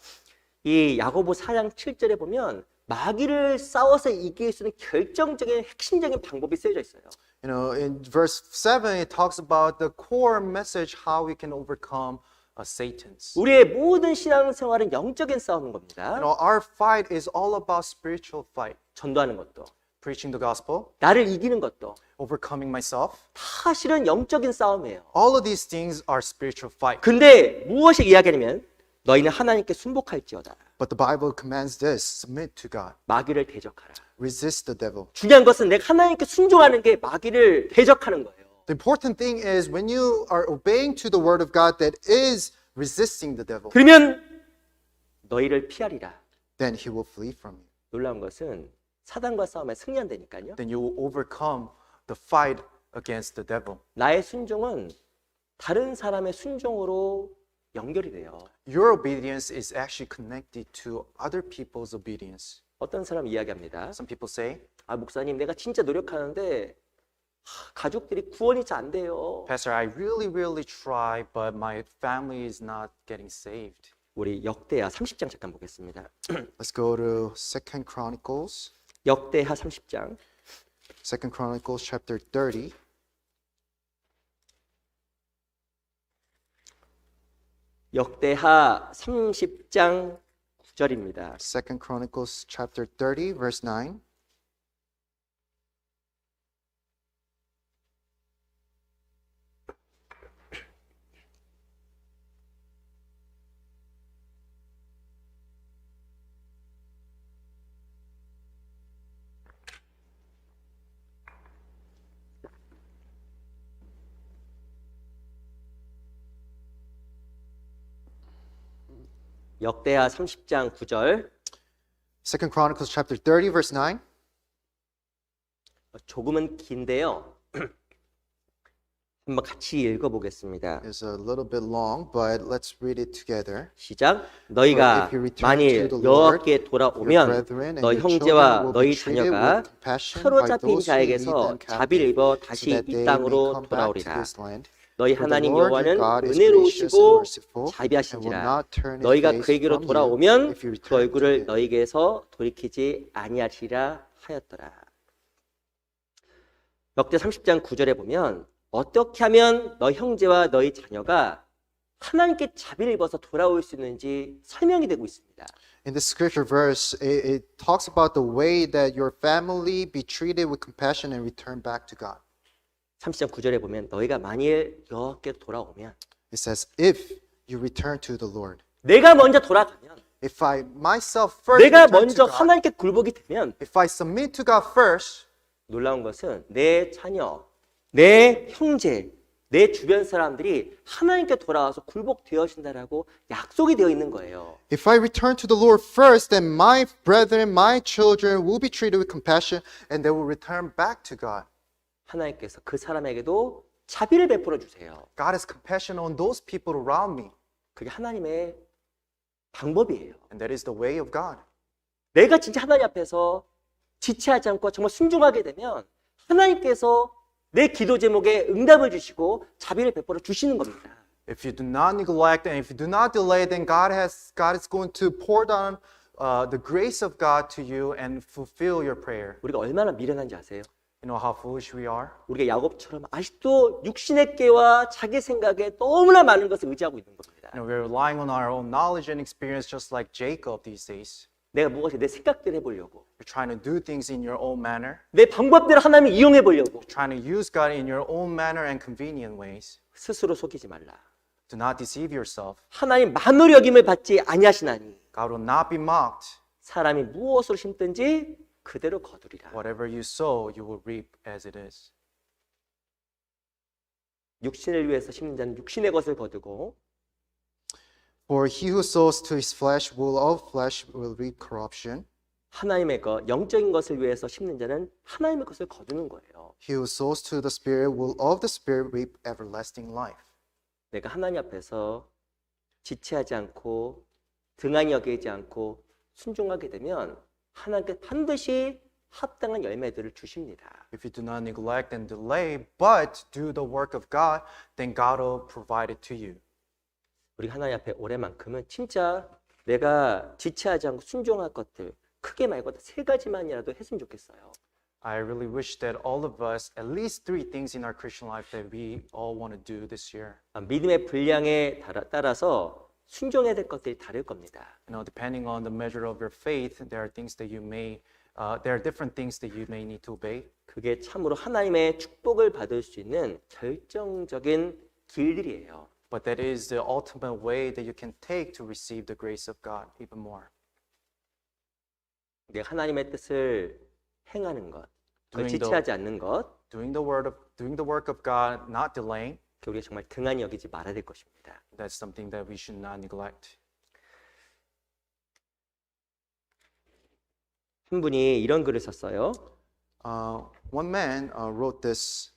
A: 이 야고보 4장 7절에 보면 마귀를 싸워서 이길 수 있는 결정적인 핵심적인 방법이 쓰여져 있어요.
C: You know, in verse 7, it talks about the core message how we can overcome
B: Satan's.
A: 우리의 모든 신앙생활은 영적인 싸움인 겁니다.
B: You know, our fight is all about spiritual fight.
A: 전도하는 것도,
B: Preaching the gospel,
A: 나를 이기는 것도
B: overcoming myself.
A: 다 실은 영적인 싸움이에요.
B: All of these things are spiritual fight.
A: 근데 무엇을 이야기하냐면 너희는 하나님께 순복할지어다.
C: But the Bible commands this, submit to God.
A: 마귀를 대적하라.
C: Resist the devil.
A: 중요한 것은 내가 하나님께 순종하는 게 마귀를 대적하는 거예요.
C: The important thing is when you are obeying to the word of God that is resisting the devil,
A: 그러면 너희를 피하리라.
C: then he will flee from you.
A: 놀라운 것은 사단과 싸움에 승리한다니까요.
B: Then you will overcome the fight against the devil.
A: 나의 순종은 다른 사람의 순종으로 연결이 돼요.
B: Your obedience is actually connected to other people's obedience.
A: 어떤 사람 이야기합니다.
B: Some people say,
A: 아, 목사님, 내가 진짜 노력하는데 가족들이 구원이 잘 안 돼요.
B: Pastor, I really try, but my family is not getting saved.
A: 우리 역대하 30장 잠깐 보겠습니다.
C: Let's go to Second Chronicles.
A: 역대하 30장.
C: Second Chronicles chapter 30.
A: 역대하 30장 9절입니다.
C: Second Chronicles chapter 30 verse 9.
A: 역대하 30장 9절.
C: Second Chronicles chapter 30 verse 9.
A: 조금은 긴데요. 한번 같이 읽어보겠습니다.
C: It's a little bit long, but let's read it together.
A: 시작. 너희가
C: if you return
A: 만일
C: to the Lord,
A: 여호와께
C: Your
A: 돌아오면
C: brethren and
A: 너
C: your
A: 형제와
C: children will
A: 너희
C: be treated
A: 자녀가
C: with compassion by
A: 사로잡힌
C: those who lead
A: 자에게서
C: them
A: 자비를
C: captive,
A: 입어
C: so
A: 다시
C: that
A: 이
C: they may
A: 땅으로
C: come back to
A: 돌아오리라.
C: this land.
A: 너희
C: For the
A: 하나님
C: Lord your
A: 여호와는
C: God is gracious and
A: 은혜로우시고
C: merciful, and will
A: 자비하신지라.
C: not turn his
A: 너희가
C: face
A: 그에게로
C: from you
A: 돌아오면
C: if you
A: 그
C: return to
A: 얼굴을
C: him.
A: 너희에게서 돌이키지 아니하리라 하였더라. 역대 30장 9절에 보면 어떻게 하면 너 형제와 너희 자녀가 하나님께 자비를 입어서 돌아올 수 있는지 설명이 되고 있습니다.
C: In this scripture verse, it talks about the way that your family be treated with compassion and return back to God.
A: 30장 9절에 보면 너희가 만일 여호와께 돌아오면
C: It says, if you return to the Lord.
A: 내가 먼저 돌아가면
C: If I myself first
A: 내가
C: return
A: 먼저
C: to God,
A: 하나님께 굴복이 되면
C: if I submit to God first,
A: 놀라운 것은 내 자녀, 내 형제, 내 주변 사람들이 하나님께 돌아와서 굴복되어진다라고 약속이 되어 있는 거예요.
C: if I return to the Lord first, then my brethren, my children will be treated with compassion and they will return back to God.
A: 하나님께서 그 사람에게도 자비를 베풀어 주세요.
C: God has compassion on those people around me,
A: 그게 하나님의 방법이에요.
C: and that is the way of God.
A: 내가 진짜 하나님 앞에서 지체하지 않고 정말 순종하게 되면 하나님께서 내 기도 제목에 응답을 주시고 자비를 베풀어 주시는 겁니다.
C: If you do not neglect and if you do not delay, then God is going to pour down the grace of God to you and fulfill your prayer.
A: 우리가 얼마나 미련한지 아세요?
C: You know how foolish we are?
A: 우리가 야곱처럼 아직도 육신의 깨와 자기 생각에 너무나 많은 것을 의지하고 있는 겁니다.
C: You know, we're relying on our own knowledge and experience just like Jacob these days.
A: 내가 무엇이 내 생각대로 해보려고,
C: You're trying to do things in your own manner.
A: 내 방법대로 하나님을 이용해 보려고
C: Trying to use God in your own manner and convenient ways.
A: 스스로 속이지 말라.
C: Do not deceive yourself.
A: 하나님 만물 여김을 받지 아니하시나니
C: God will not be mocked.
A: 사람이 무엇으로 심든지 그대로 거두리라.
C: Whatever you sow, you will reap as it is.
A: 육신을 위해서 심는 자는 육신의 것을 거두고
C: For he who sows to his flesh will of flesh will reap corruption.
A: 하나님의 것, 영적인 것을 위해서 심는 자는 하나님의 것을 거두는 거예요.
C: He who sows to the Spirit will of the Spirit reap everlasting life.
A: 내가 하나님 앞에서 지체하지 않고 등한히 여기지 않고 순종하게 되면 하나님께 반드시 합당한 열매들을 주십니다.
C: If you do not neglect and delay, but do the work of God, then God will provide it to you.
A: 우리 하나님 앞에 올해만큼은 진짜 내가 지체하지 않고 순종할 것들 크게 말고 세 가지만이라도 했으면 좋겠어요.
C: I really wish that all of us, at least 3 things in our Christian life that we all want to do this year.
A: 믿음의 분량에 따라서 순종해야 될 것들이 다를 겁니다.
C: You know, depending on the measure of your faith, there are things that you may, there are different things that you may need to obey.
A: 그게 참으로 하나님의 축복을 받을 수 있는 결정적인 길들이에요.
C: But that is the ultimate way that you can take to receive the grace of God even more.
A: 내가 하나님의 뜻을 행하는 것, 그걸
C: Doing the-
A: 지체하지 않는 것,
C: Doing the work of God, not delaying,
A: 우리가 정말 등한히 여기지 말아야 될 것입니다.
C: that's something that we should not neglect.
A: 한 분이 이런 글을 썼어요.
C: One man wrote this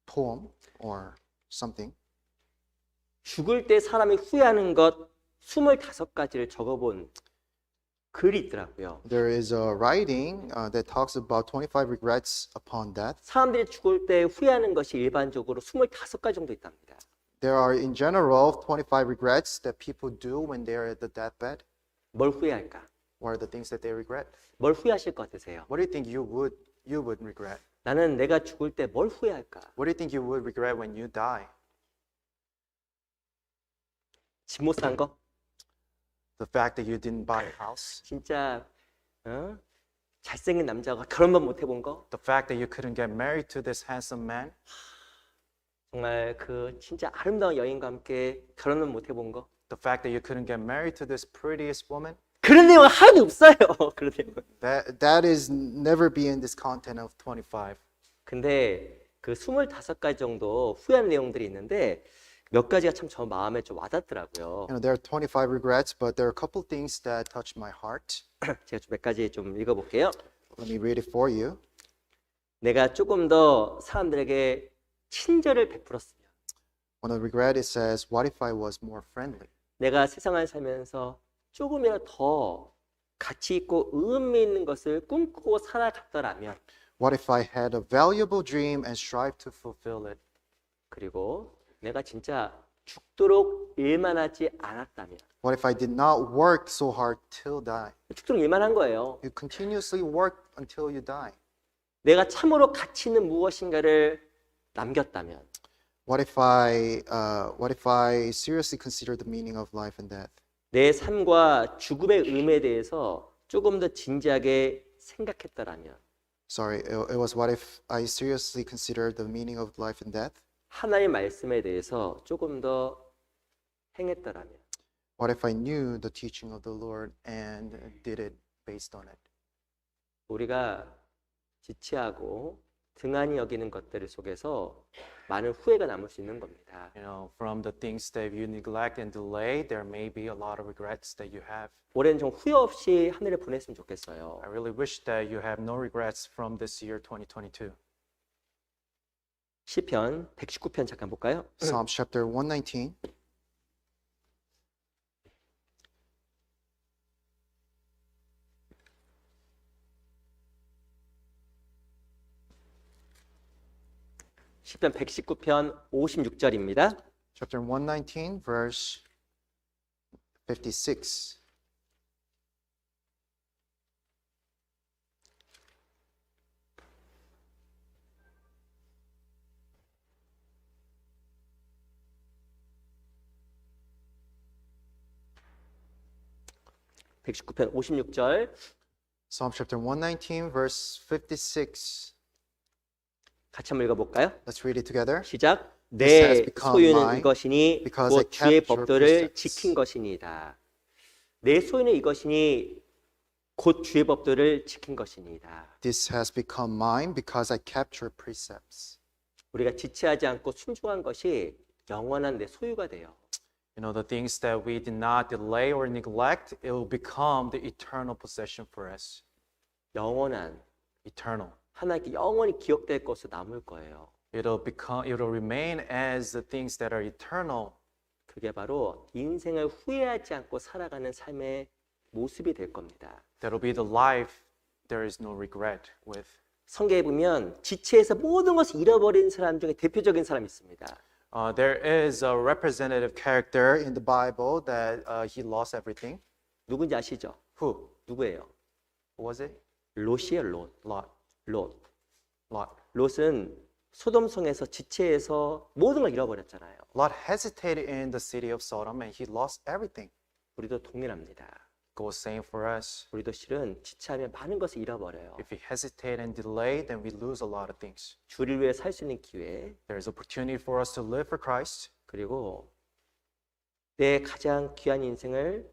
C: poem or something.
A: 죽을 때 사람이 후회하는 것 25가지를 적어본 글이 있더라고요.
C: There is a writing that talks about 25 regrets upon death.
A: 사람들이 죽을 때 후회하는 것이 일반적으로 25가지 정도 있답니다.
C: There are, in general, 25 regrets that people do when they're at the deathbed.
A: 뭘 후회할까?
B: What are the things that they regret?
A: 뭘 후회하실 것 같으세요?
B: What do you think you would regret?
A: 나는 내가 죽을 때 뭘 후회할까?
B: What do you think you would regret when you die?
A: 집 못 산 거?
B: The fact that you didn't buy a house?
A: 진짜 잘생긴 남자가 결혼만 못 해본 거?
B: The fact that you couldn't get married to this handsome man?
A: 정말 그 진짜 아름다운 여인과 함께 결혼을 못 해본 거?
B: The fact that you couldn't get married to this prettiest woman?
A: 그런 내용은 하나도 없어요. 그런 내용은.
C: That is never be in this content of
B: 25.
A: 근데 그 25가지 정도 후회하는 내용들이 있는데 몇 가지가 참 저 마음에 좀 와닿더라고요.
C: You know, there are 25 regrets, but there are a couple things that touch my heart.
A: 제가 좀 몇 가지 좀 읽어볼게요.
C: Let me read it for you.
A: 내가 조금 더 사람들에게 친절을 베풀었으면,
C: On a regret, it says, what if I was more friendly?
A: 내가 세상을 살면서 조금이라도 더 가치 있고 의미 있는 것을 꿈꾸고 살아갔더라면,
C: What if I had a valuable dream and strive to fulfill it?
A: 그리고 내가 진짜 죽도록 일만 하지 않았다면,
C: What if I did not work so hard till die?
A: 죽도록 일만 한 거예요.
C: You continuously work until you die.
A: 내가 참으로 가치 있는 무엇인가를 남겼다면,
C: What if I seriously consider the meaning of life and death?
A: 내 삶과 죽음의 의미에 대해서 조금 더 진지하게 생각했더라면,
C: Sorry, it was what if I seriously considered the meaning of life and death?
A: 하나님 말씀에 대해서 조금 더 행했더라면,
C: What if I knew the teaching of the Lord and did it based on it?
A: 우리가 지체하고 등한히 여기는 것들 속에서 많은 후회가 남을 수 있는 겁니다.
B: You know, from the things that you neglect and delay, there may be a lot of regrets that you have.
A: 올해는 좀 후회 없이 한 해를 보냈으면 좋겠어요.
B: I really wish that you have no regrets from this year 2022.
A: 시편 119편 잠깐 볼까요?
C: Psalms chapter 119.
A: 시편 119편 56절입니다.
C: Chapter 119, verse 56.
A: (119편) 56절
C: Psalm chapter 119, verse 56.
A: 같이 한번 읽어볼까요?
C: Let's read it together.
A: 시작.
C: This has
A: 내
C: become
A: 소유는
C: mine
A: 이것이니
C: because I
A: 곧 주의
C: kept your
A: 법도를
C: precepts.
A: 지킨 것이니이다. 내 소유는 이것이니 곧 주의 법도를 지킨 것이니이다.
C: This has become mine because I kept your precepts.
A: 우리가 지체하지 않고 순종한 것이 영원한 내 소유가 돼요.
B: You know, the things that we did not delay or neglect, it will become the eternal possession for us.
A: 영원한
B: Eternal.
A: 하나님께 영원히 기억될 것으로 남을 거예요.
B: It'll remain as the things that are eternal.
A: 그게 바로 인생을 후회하지 않고 살아가는 삶의 모습이 될 겁니다.
B: That'll be the life there is no regret with.
A: 성경에 보면 지체해서 모든 것을 잃어버린 사람 중에 대표적인 사람이 있습니다.
B: There is a representative character in the Bible that he lost everything.
A: 누군지 아시죠?
B: Who?
A: 누구예요?
B: Who was it?
A: 롯이에요, 롯.
B: Lot.
A: 롯.
B: Lot.
A: 롯은 소돔성에서 지체해서 모든 걸 잃어버렸잖아요.
B: Lot hesitated in the city of Sodom and he lost everything.
A: 우리도 동일합니다.
B: Goes same for us.
A: 우리도 실은 지체하면 많은 것을 잃어버려요.
B: If we hesitate and delay, then we lose a lot of things.
A: 주를 위해 살 수 있는 기회,
B: There is opportunity for us to live for Christ.
A: 그리고 내 가장 귀한 인생을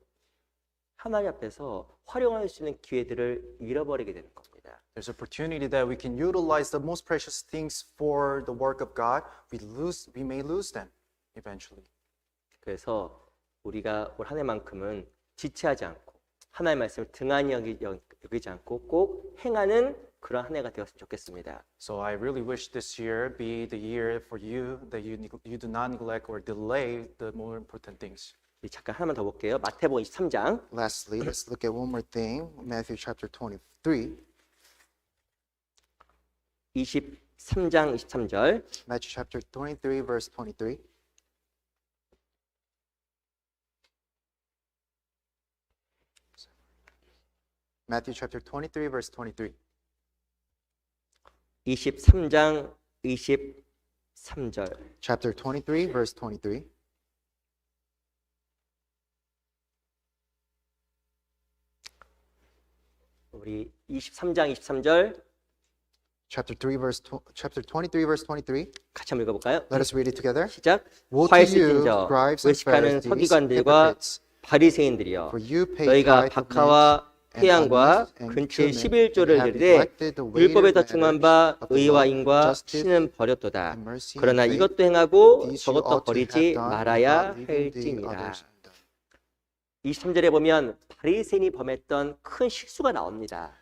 A: 하나님 앞에서 활용할 수 있는 기회들을 잃어버리게 되는 겁니다.
B: There's opportunity that we can utilize the most precious things for the work of God. We may lose them eventually.
A: 그래서 우리가 올 한 해만큼은 지체하지 않고 하나님의 말씀을 등한히 여기지 않고 꼭 행하는 그런 한 해가 되었으면 좋겠습니다.
B: So I really wish this year be the year for you that you do not neglect or delay the more important things.
A: 우리 잠깐 하나만 더 볼게요. 마태복음 23장
C: Lastly, let's look at one more thing. Matthew chapter 23.
A: 23장 23절
C: Matthew chapter 23, verse 23.
B: Matthew chapter 23, verse 23.
A: 23장 23절.
C: Chapter 23, verse 23.
A: 우리 23장 23절
C: Chapter 23, verse 23.
A: 같이 한번 읽어볼까요?
C: Let us read it together.
A: 시작.
C: Woe to
A: 화에서
C: you,
A: 찐저
C: scribes and
A: 외식하는
C: Pharisees,
A: 서기관들과
C: hypocrites,
A: 바리새인들이여,
C: for you pay
A: 너희가
C: tithe of
A: 박하와
C: mint
A: 태양과
C: and anise and
A: 근처의
C: cumin,
A: 11조를
C: and have
A: 드리되
C: neglected the weightier
A: 율법에서 중한 바
C: matters of the
A: 의와
C: law,
A: 인과
C: justice,
A: 신은 버렸도다.
C: and mercy,
A: 그러나
C: and faith.
A: 이것도 행하고
C: These you
A: 저것도
C: ought to have
A: 버리지
C: done
A: 말아야
C: without leaving the
A: 할지니라.
C: others undone.
A: 23절에 보면 바리새인이 범했던 큰 실수가 나옵니다.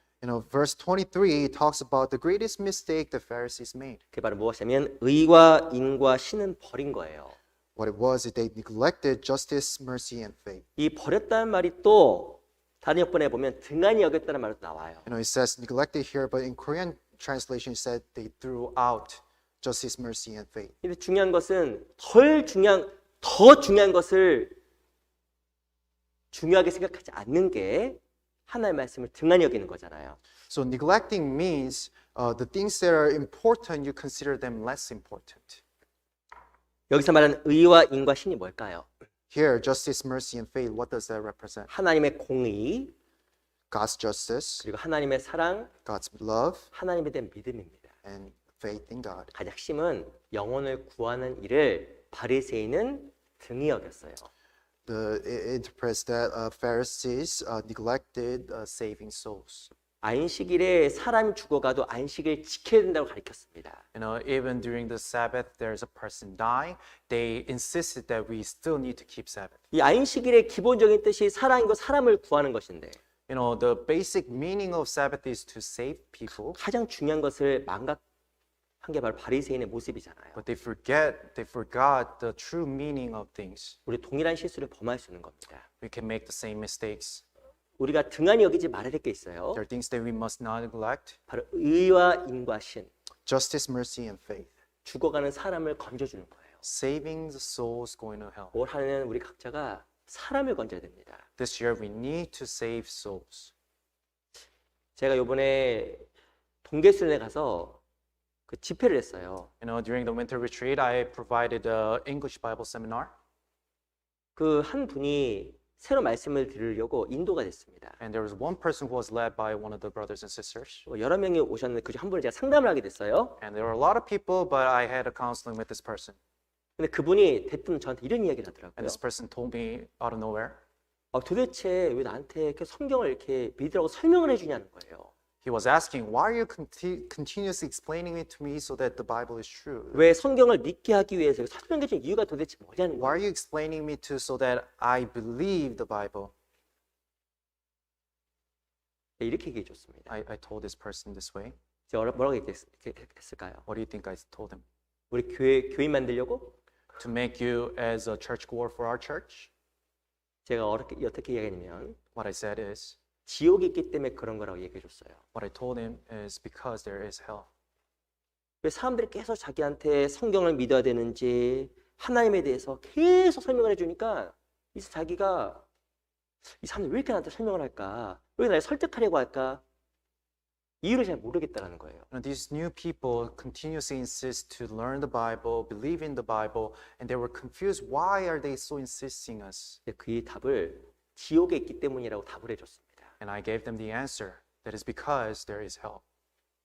C: Verse 23 it talks about the greatest mistake the Pharisees made.
A: 그게 바로 무엇이냐면 의와 인과 신은 버린 거예요.
C: What it was is they neglected justice, mercy, and faith.
A: 이 버렸다는 말이 또 다른 역본에 보면 등한히 여겼다는 말도 나와요.
C: It says neglected here, but in Korean translation it said they threw out justice, mercy, and faith.
A: 근데 중요한 것은 더 중요한 것을 중요하게 생각하지 않는 게 하나의 말씀을 등한히 여기는 거잖아요.
C: So neglecting means the things that are important, you consider them less important.
A: 여기서 말하는 의와 인과 신이 뭘까요?
C: Here, justice, mercy, and faith, what does that represent?
A: 하나님의 공의,
C: God's justice,
A: 그리고 하나님의 사랑,
C: God's love,
A: 하나님에 대한 믿음입니다.
C: and faith in God.
A: 가장 핵심은 영혼을 구하는 일을 바리새인은 등히 여겼어요.
C: It interprets that Pharisees neglected saving souls.
A: 안식일에 사람이 죽어가도 안식일 지켜야 된다고 가르쳤습니다.
B: Even during the Sabbath, there's a person dying. They insisted that we still need to keep Sabbath.
A: 이 안식일의 기본적인 뜻이 사람이고 사람을 구하는 것인데
B: The basic meaning of Sabbath is to save people,
A: 가장 중요한 것을 망각한 게 바로 바리새인의 모습이잖아요.
B: but they forgot the true meaning of things.
A: 우리 동일한 실수를 범할 수 있는 겁니다.
B: We can make the same mistakes.
A: 우리가 등한히 여기지 말아야 될 게 있어요.
B: There are things that we must not neglect.
A: 바로 의와 인과 신,
C: Justice, mercy, and faith.
A: 죽어가는 사람을 건져주는 거예요.
B: Saving the souls going to hell.
A: 올 한해는 우리 각자가 사람을 건져야 됩니다.
B: This year we need to save souls.
A: 제가 이번에 동계순례 가서 그 집회를 했어요.
B: During the winter retreat, I provided an English Bible seminar,
A: 그 한 분이 새로 말씀을 들으려고 인도가 됐습니다.
B: and there was one person who was led by one of the brothers and sisters.
A: 여러 명이 오셨는데 그중 한 분을 제가 상담을 하게 됐어요.
B: And there were a lot of people, but I had a counseling with this person.
A: 근데 그분이 대뜸 저한테 이런 이야기를 하더라고요.
B: And this person told me out of nowhere,
A: 도대체 왜 나한테 이렇게 성경을 이렇게 믿으라고 설명을 해주냐는 거예요.
B: he was asking, why are you continuously explaining it to me so that the Bible is true?
A: 왜 성경을 믿게 하기 위해서 설명해 준 이유가 도대체 뭐냐는
B: Why
A: 거예요.
B: are you explaining me to so that I believe the Bible?
A: 이렇게 얘기해 줬습니다.
B: I told this person this way.
A: 제가 뭐라고 얘기했을까요?
B: What do you think I told him?
A: 우리 교인 만들려고?
B: To make you as a churchgoer for our church?
A: 제가 어떻게 얘기했냐면
B: What I said is,
A: 지옥이 있기 때문에 그런 거라고 얘기해 줬어요.
B: what I told him is because there is hell.
A: 왜 사람들이 계속 자기한테 성경을 믿어야 되는지 하나님에 대해서 계속 설명을 해주니까 이제 자기가 이 사람들 왜 이렇게 나한테 설명을 할까? 왜 날 설득하려고 할까? 이유를 잘 모르겠다라는 거예요.
B: These new people continuously insist to learn the Bible, believe in the Bible, and they were confused. Why are they so insisting us?
A: 그 답을 지옥에 있기 때문이라고 답을 해줬습니다.
B: And I gave them the answer. That is because there is hell.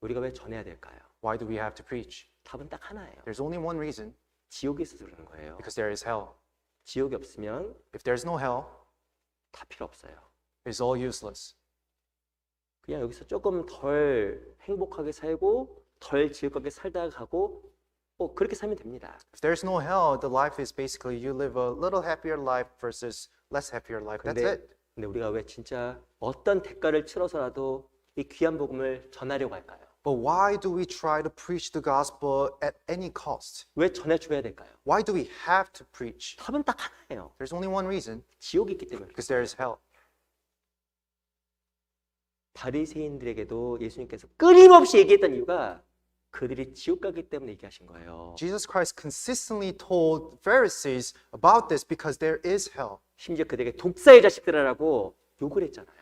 A: 우리가 왜 전해야 될까요?
B: Why do we have to preach?
A: 답은 딱 하나예요.
B: There's only one reason,
A: 지옥에 있어서 그러는 거예요.
B: because there is hell.
A: 지옥이 없으면
B: If there's no hell,
A: 다 필요 없어요.
B: it's all useless.
A: 그냥 여기서 조금 덜 행복하게 살고 덜 즐겁게 살다가 가고 그렇게 살면 됩니다.
B: If there's no hell, the life is basically you live a little happier life versus less happier life. That's it.
A: 근데 우리가 왜 진짜 어떤 대가를 치러서라도 이 귀한 복음을 전하려고 할까요?
B: But why do we try to preach the gospel at any cost?
A: 왜 전해줘야 될까요?
B: Why do we have to preach?
A: 답은 딱 하나예요.
B: There's only one reason,
A: 지옥이 있기 때문에.
B: because there is hell.
A: 바리새인들에게도 예수님께서 끊임없이 얘기했던 이유가 그들이 지옥 가기 때문에 얘기하신 거예요.
B: Jesus Christ consistently told Pharisees about this because there is hell.
A: 심지어 그들에게 독사의 자식들이라고 욕을 했잖아요.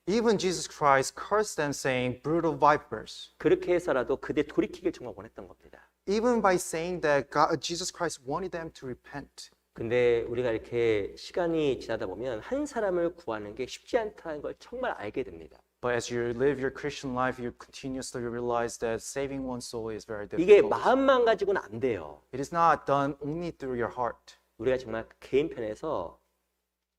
B: Even Jesus Christ cursed them, saying, "Brutal vipers."
A: 그렇게 해서라도 그대 돌이키길 정말 원했던 겁니다.
B: Even by saying that Jesus Christ wanted them to repent.
A: 근데 우리가 이렇게 시간이 지나다 보면 한 사람을 구하는 게 쉽지 않다는 걸 정말 알게 됩니다.
B: But as you live your Christian life, you continuously realize that saving one's soul is very
A: 이게
B: difficult.
A: 마음만 가지고는 안 돼요.
B: It is not done only through your heart.
A: 우리가 정말 개인 편에서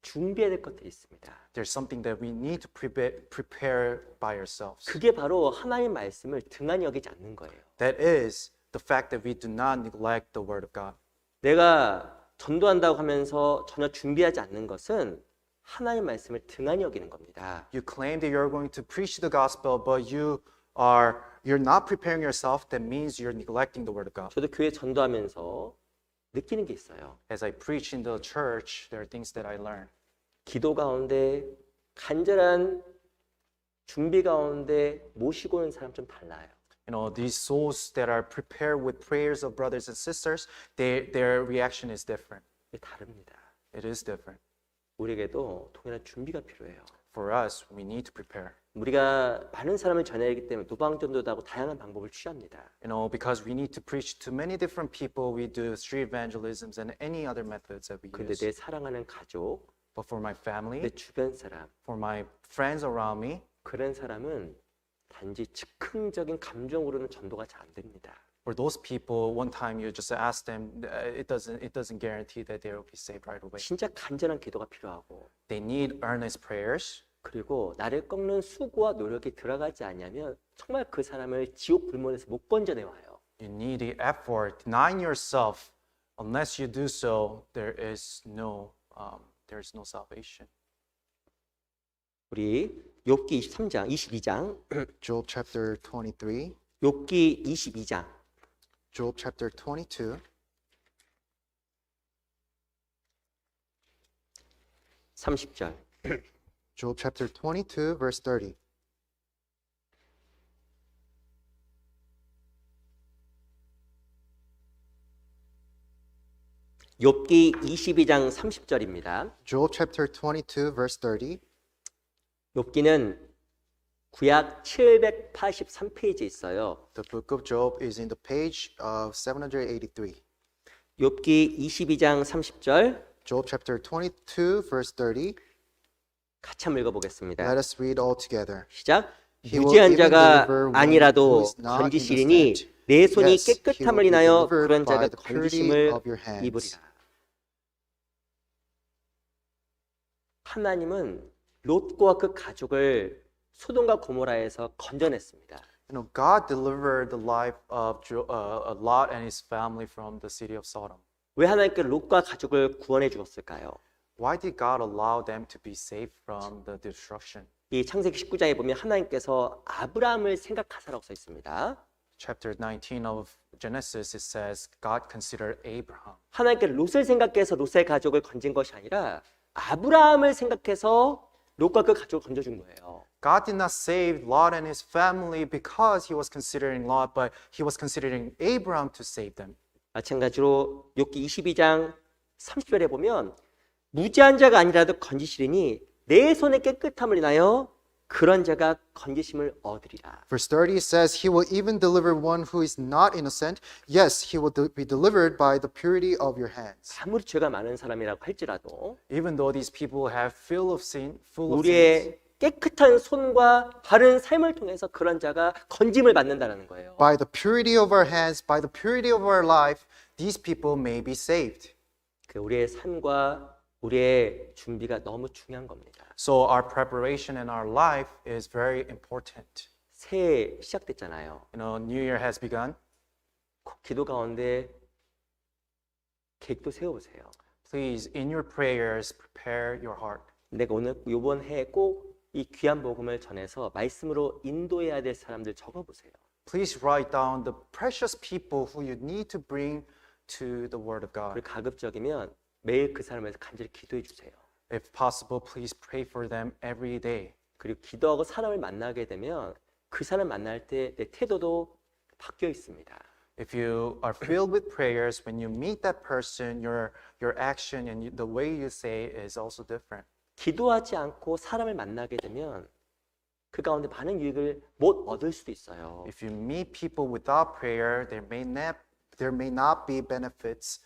A: 준비해야 될 것들이 있습니다.
B: There's something that we need to prepare by ourselves.
A: 그게 바로 하나님 말씀을 등한히 여기지 않는 거예요.
B: That is the fact that we do not neglect the word of God.
A: 내가 전도한다고 하면서 전혀 준비하지 않는 것은 하나님 말씀을 등한히 여기는 겁니다.
B: You claim that you're going to preach the gospel, but you're not preparing yourself. That means you're neglecting the word of God.
A: 저도 교회 전도하면서 느끼는 게 있어요.
B: As I preach in the church, there are things that I learn.
A: 기도 가운데 간절한 준비 가운데 모시고 오는 사람 좀 달라요.
B: You know, these souls that are prepared with prayers of brothers and sisters, their reaction is different.
A: 이게 다릅니다.
B: It is different.
A: 우리에게도 동일한 준비가 필요해요.
B: For us, we need to prepare.
A: 우리가 많은 사람을 전해야 하기 때문에 노방전도도 하고 다양한 방법을 취합니다.
B: You know, because we need to preach to many different people, we do street evangelisms and any other methods that we
A: 근데
B: use.
A: 내 사랑하는 가족,
B: But for my
A: 내
B: family,
A: 주변 사람,
B: for my friends around me,
A: 그런 사람은 단지 즉흥적인 감정으로는 전도가 잘 안 됩니다.
B: for those people, one time you just ask them, it doesn't guarantee that they will be saved right away.
A: 진짜 간절한 기도가 필요하고
B: They need earnest prayers.
A: 그리고 나를 꺾는 수고와 노력이 들어가지 않으면 정말 그 사람을 지옥 불문에서 못 건져내와요.
B: You need the effort, denying yourself. Unless you do so, there's no salvation.
A: 우리 욥기 23장, 22장,
C: Job chapter 23.
A: 욥기 22장
C: Job chapter 22.
A: 30절.
C: Job chapter 22, verse 30.
A: 욥기 22장 30절입니다.
C: Job chapter 22, verse 30.
A: 욥기는 구약 783페이지에 있어요.
C: The book of Job is in the page of 783.
A: 욥기 22장 30절
C: Job chapter 22, verse 30.
A: 같이 한번 읽어보겠습니다.
C: Let us read all together.
A: 시작.
C: He will
A: 무지한
C: even
A: 자가
C: deliver one who
A: 아니라도
C: is not
A: 건지시리니
C: innocent.
A: 내 손이
C: Yes, he
A: 깨끗함을
C: will be
A: 인하여
C: delivered
A: 그런
C: by
A: 자가
C: the purity
A: 건지심을
C: of your hands.
A: 입으리라. 하나님은 롯과 그 가족을 소돔과 고모라에서 건져냈습니다.
B: You know, God delivered the life of Lot and his family from the city of Sodom.
A: 왜 하나님께 롯과 가족을 구원해 주었을까요?
B: Why did God allow them to be saved from the destruction?
A: 이 창세기 19장에 보면 하나님께서 아브라함을 생각하사라고 써 있습니다.
B: Chapter 19 of Genesis, it says God considered Abraham.
A: 하나님께 롯을 생각해서 롯의 가족을 건진 것이 아니라 아브라함을 생각해서 롯과 그 가족을 건져준 거예요.
B: God did not save Lot and his family because he was considering Lot, but he was considering Abraham to save them.
A: 마찬가지로 욥기 22장 30절에 보면 무지한 자가 아니라도 건지시리니 내 손의 깨끗함을 인하여 그런 자가 건지심을 얻으리라.
C: Verse 30 says, He will even deliver one who is not innocent. Yes, he will be delivered by the purity of your hands.
A: 아무리 죄가 많은 사람이라고 할지라도
B: Even though these people have full of sins,
A: 우리의 깨끗한 손과 바른 삶을 통해서 그런 자가 건짐을 받는다는 거예요.
C: By the purity of our hands, by the purity of our life, these people may be saved.
A: 그 우리의 삶과 우리의 준비가 너무 중요한 겁니다.
B: So our preparation and our life is very important.
A: 새해 시작됐잖아요.
B: You know, New Year has begun.
A: 꼭 기도 가운데 계획도 세워보세요.
B: Please, in your prayers, prepare your heart.
A: 내가 오늘 이번 해에 꼭 이 귀한 복음을 전해서 말씀으로 인도해야 될 사람들 적어보세요.
B: Please write down the precious people who you need to bring to the Word of God.
A: 그리고 가급적이면 매일 그 사람을 위해서 간절히 기도해 주세요.
B: If possible, please pray for them every day.
A: 그리고 기도하고 사람을 만나게 되면 그 사람 만날 때 내 태도도 바뀌어 있습니다.
B: If you are filled with prayers, when you meet that person, your action and the way you say is also different.
A: 기도하지 않고 사람을 만나게 되면 그 가운데 많은 유익을 못 얻을 수도 있어요.
B: If you meet people without prayer, there may not be benefits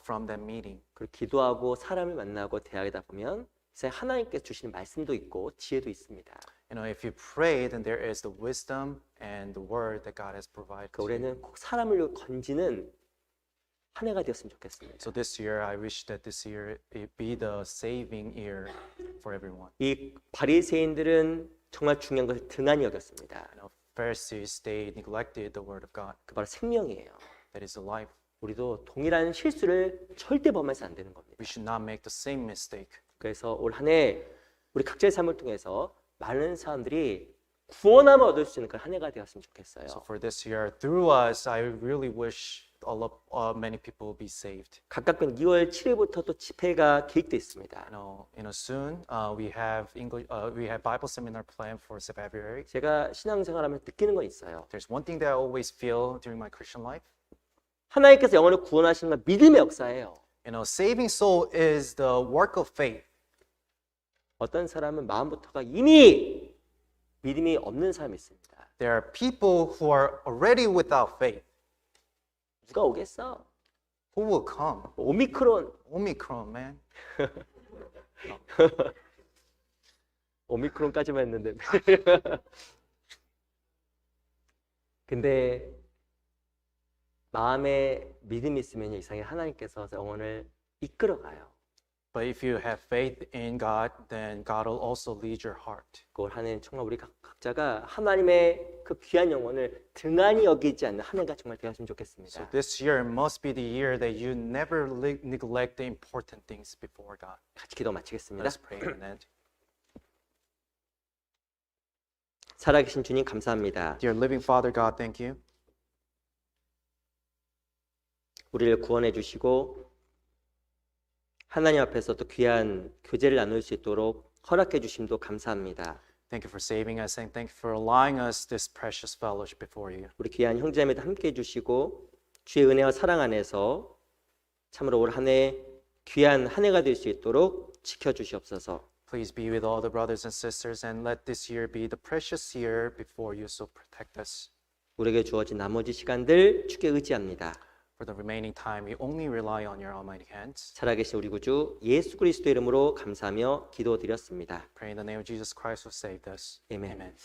B: from that meeting.
A: 그리고 기도하고 사람을 만나고 대하다 보면 이제 하나님께서 주시는 말씀도 있고 지혜도 있습니다.
B: If you pray, then there is the wisdom and the word that God has provided.
A: 그
B: to you.
A: 올해는 꼭 사람을 건지는 한 해가 되었으면 좋겠습니다.
B: So this year, I wish that this year it be the saving year for everyone.
A: 이 바리새인들은 정말 중요한 것을 등한히 여겼습니다.
B: Pharisees, they neglected the word of God.
A: 그 바로 생명이에요.
B: That is the life.
A: 우리도 동일한 실수를 절대 범해서 안 되는 겁니다.
B: We should not make the same mistake.
A: 그래서 올 한 해 우리 각자의 삶을 통해서 많은 사람들이 구원함을 얻을 수 있는 그런 한 해가 되었으면 좋겠어요.
B: So for this year, through us, I really wish many people will be saved.
A: 가깝게 2월 7일부터 또 집회가 계획돼 있습니다.
B: Soon we have Bible seminar planned for February.
A: 제가 신앙생활하면서 느끼는 건 있어요.
B: There's one thing that I always feel during my Christian life.
A: 하나님께서 영혼을 구원하시는 건 믿음의 역사예요.
B: Saving soul is the work of faith.
A: 어떤 사람은 마음부터가 이미 믿음이 없는 사람이 있습니다.
B: There are people who are already without faith.
A: 누가 오겠어?
B: Who will come?
A: 오미크론.
B: Omicron, man.
A: 오미크론까지만 했는데. 근데 마음에 믿음이 있으면 이상하게 하나님께서 영혼을 이끌어가요.
B: But if you have faith in God, then God will also lead your heart.
A: 올 한 해는 정말 우리 각자가 하나님의 그 귀한 영혼을 등한히 여기지 않는 한 해가 정말 되었으면
B: So
A: 좋겠습니다.
B: this year must be the year that you never neglect the important things before God.
A: 같이 기도 마치겠습니다.
B: Let's pray and end.
A: 살아계신 주님 감사합니다.
B: Dear living Father God, thank you.
A: 우리를 구원해 주시고 하나님 앞에서 또 귀한 교제를 나눌 수 있도록 허락해 주심도 감사합니다.
B: Thank you for saving us and thank you for allowing us this precious fellowship before you.
A: 우리 귀한 형제자매도 함께 해 주시고 주의 은혜와 사랑 안에서 참으로 올 한 해 귀한 한 해가 될 수 있도록 지켜 주시옵소서.
B: Please be with all the brothers and sisters and let this year be the precious year before you, so protect us.
A: 우리에게 주어진 나머지 시간들 주께 의지합니다.
B: For the remaining time, we only rely on your almighty hands.
A: 살아계신 우리 구주 예수 그리스도 이름으로 감사하며 기도드렸습니다.
B: Pray in the name of Jesus Christ who saved us.
A: 아멘.
B: Amen.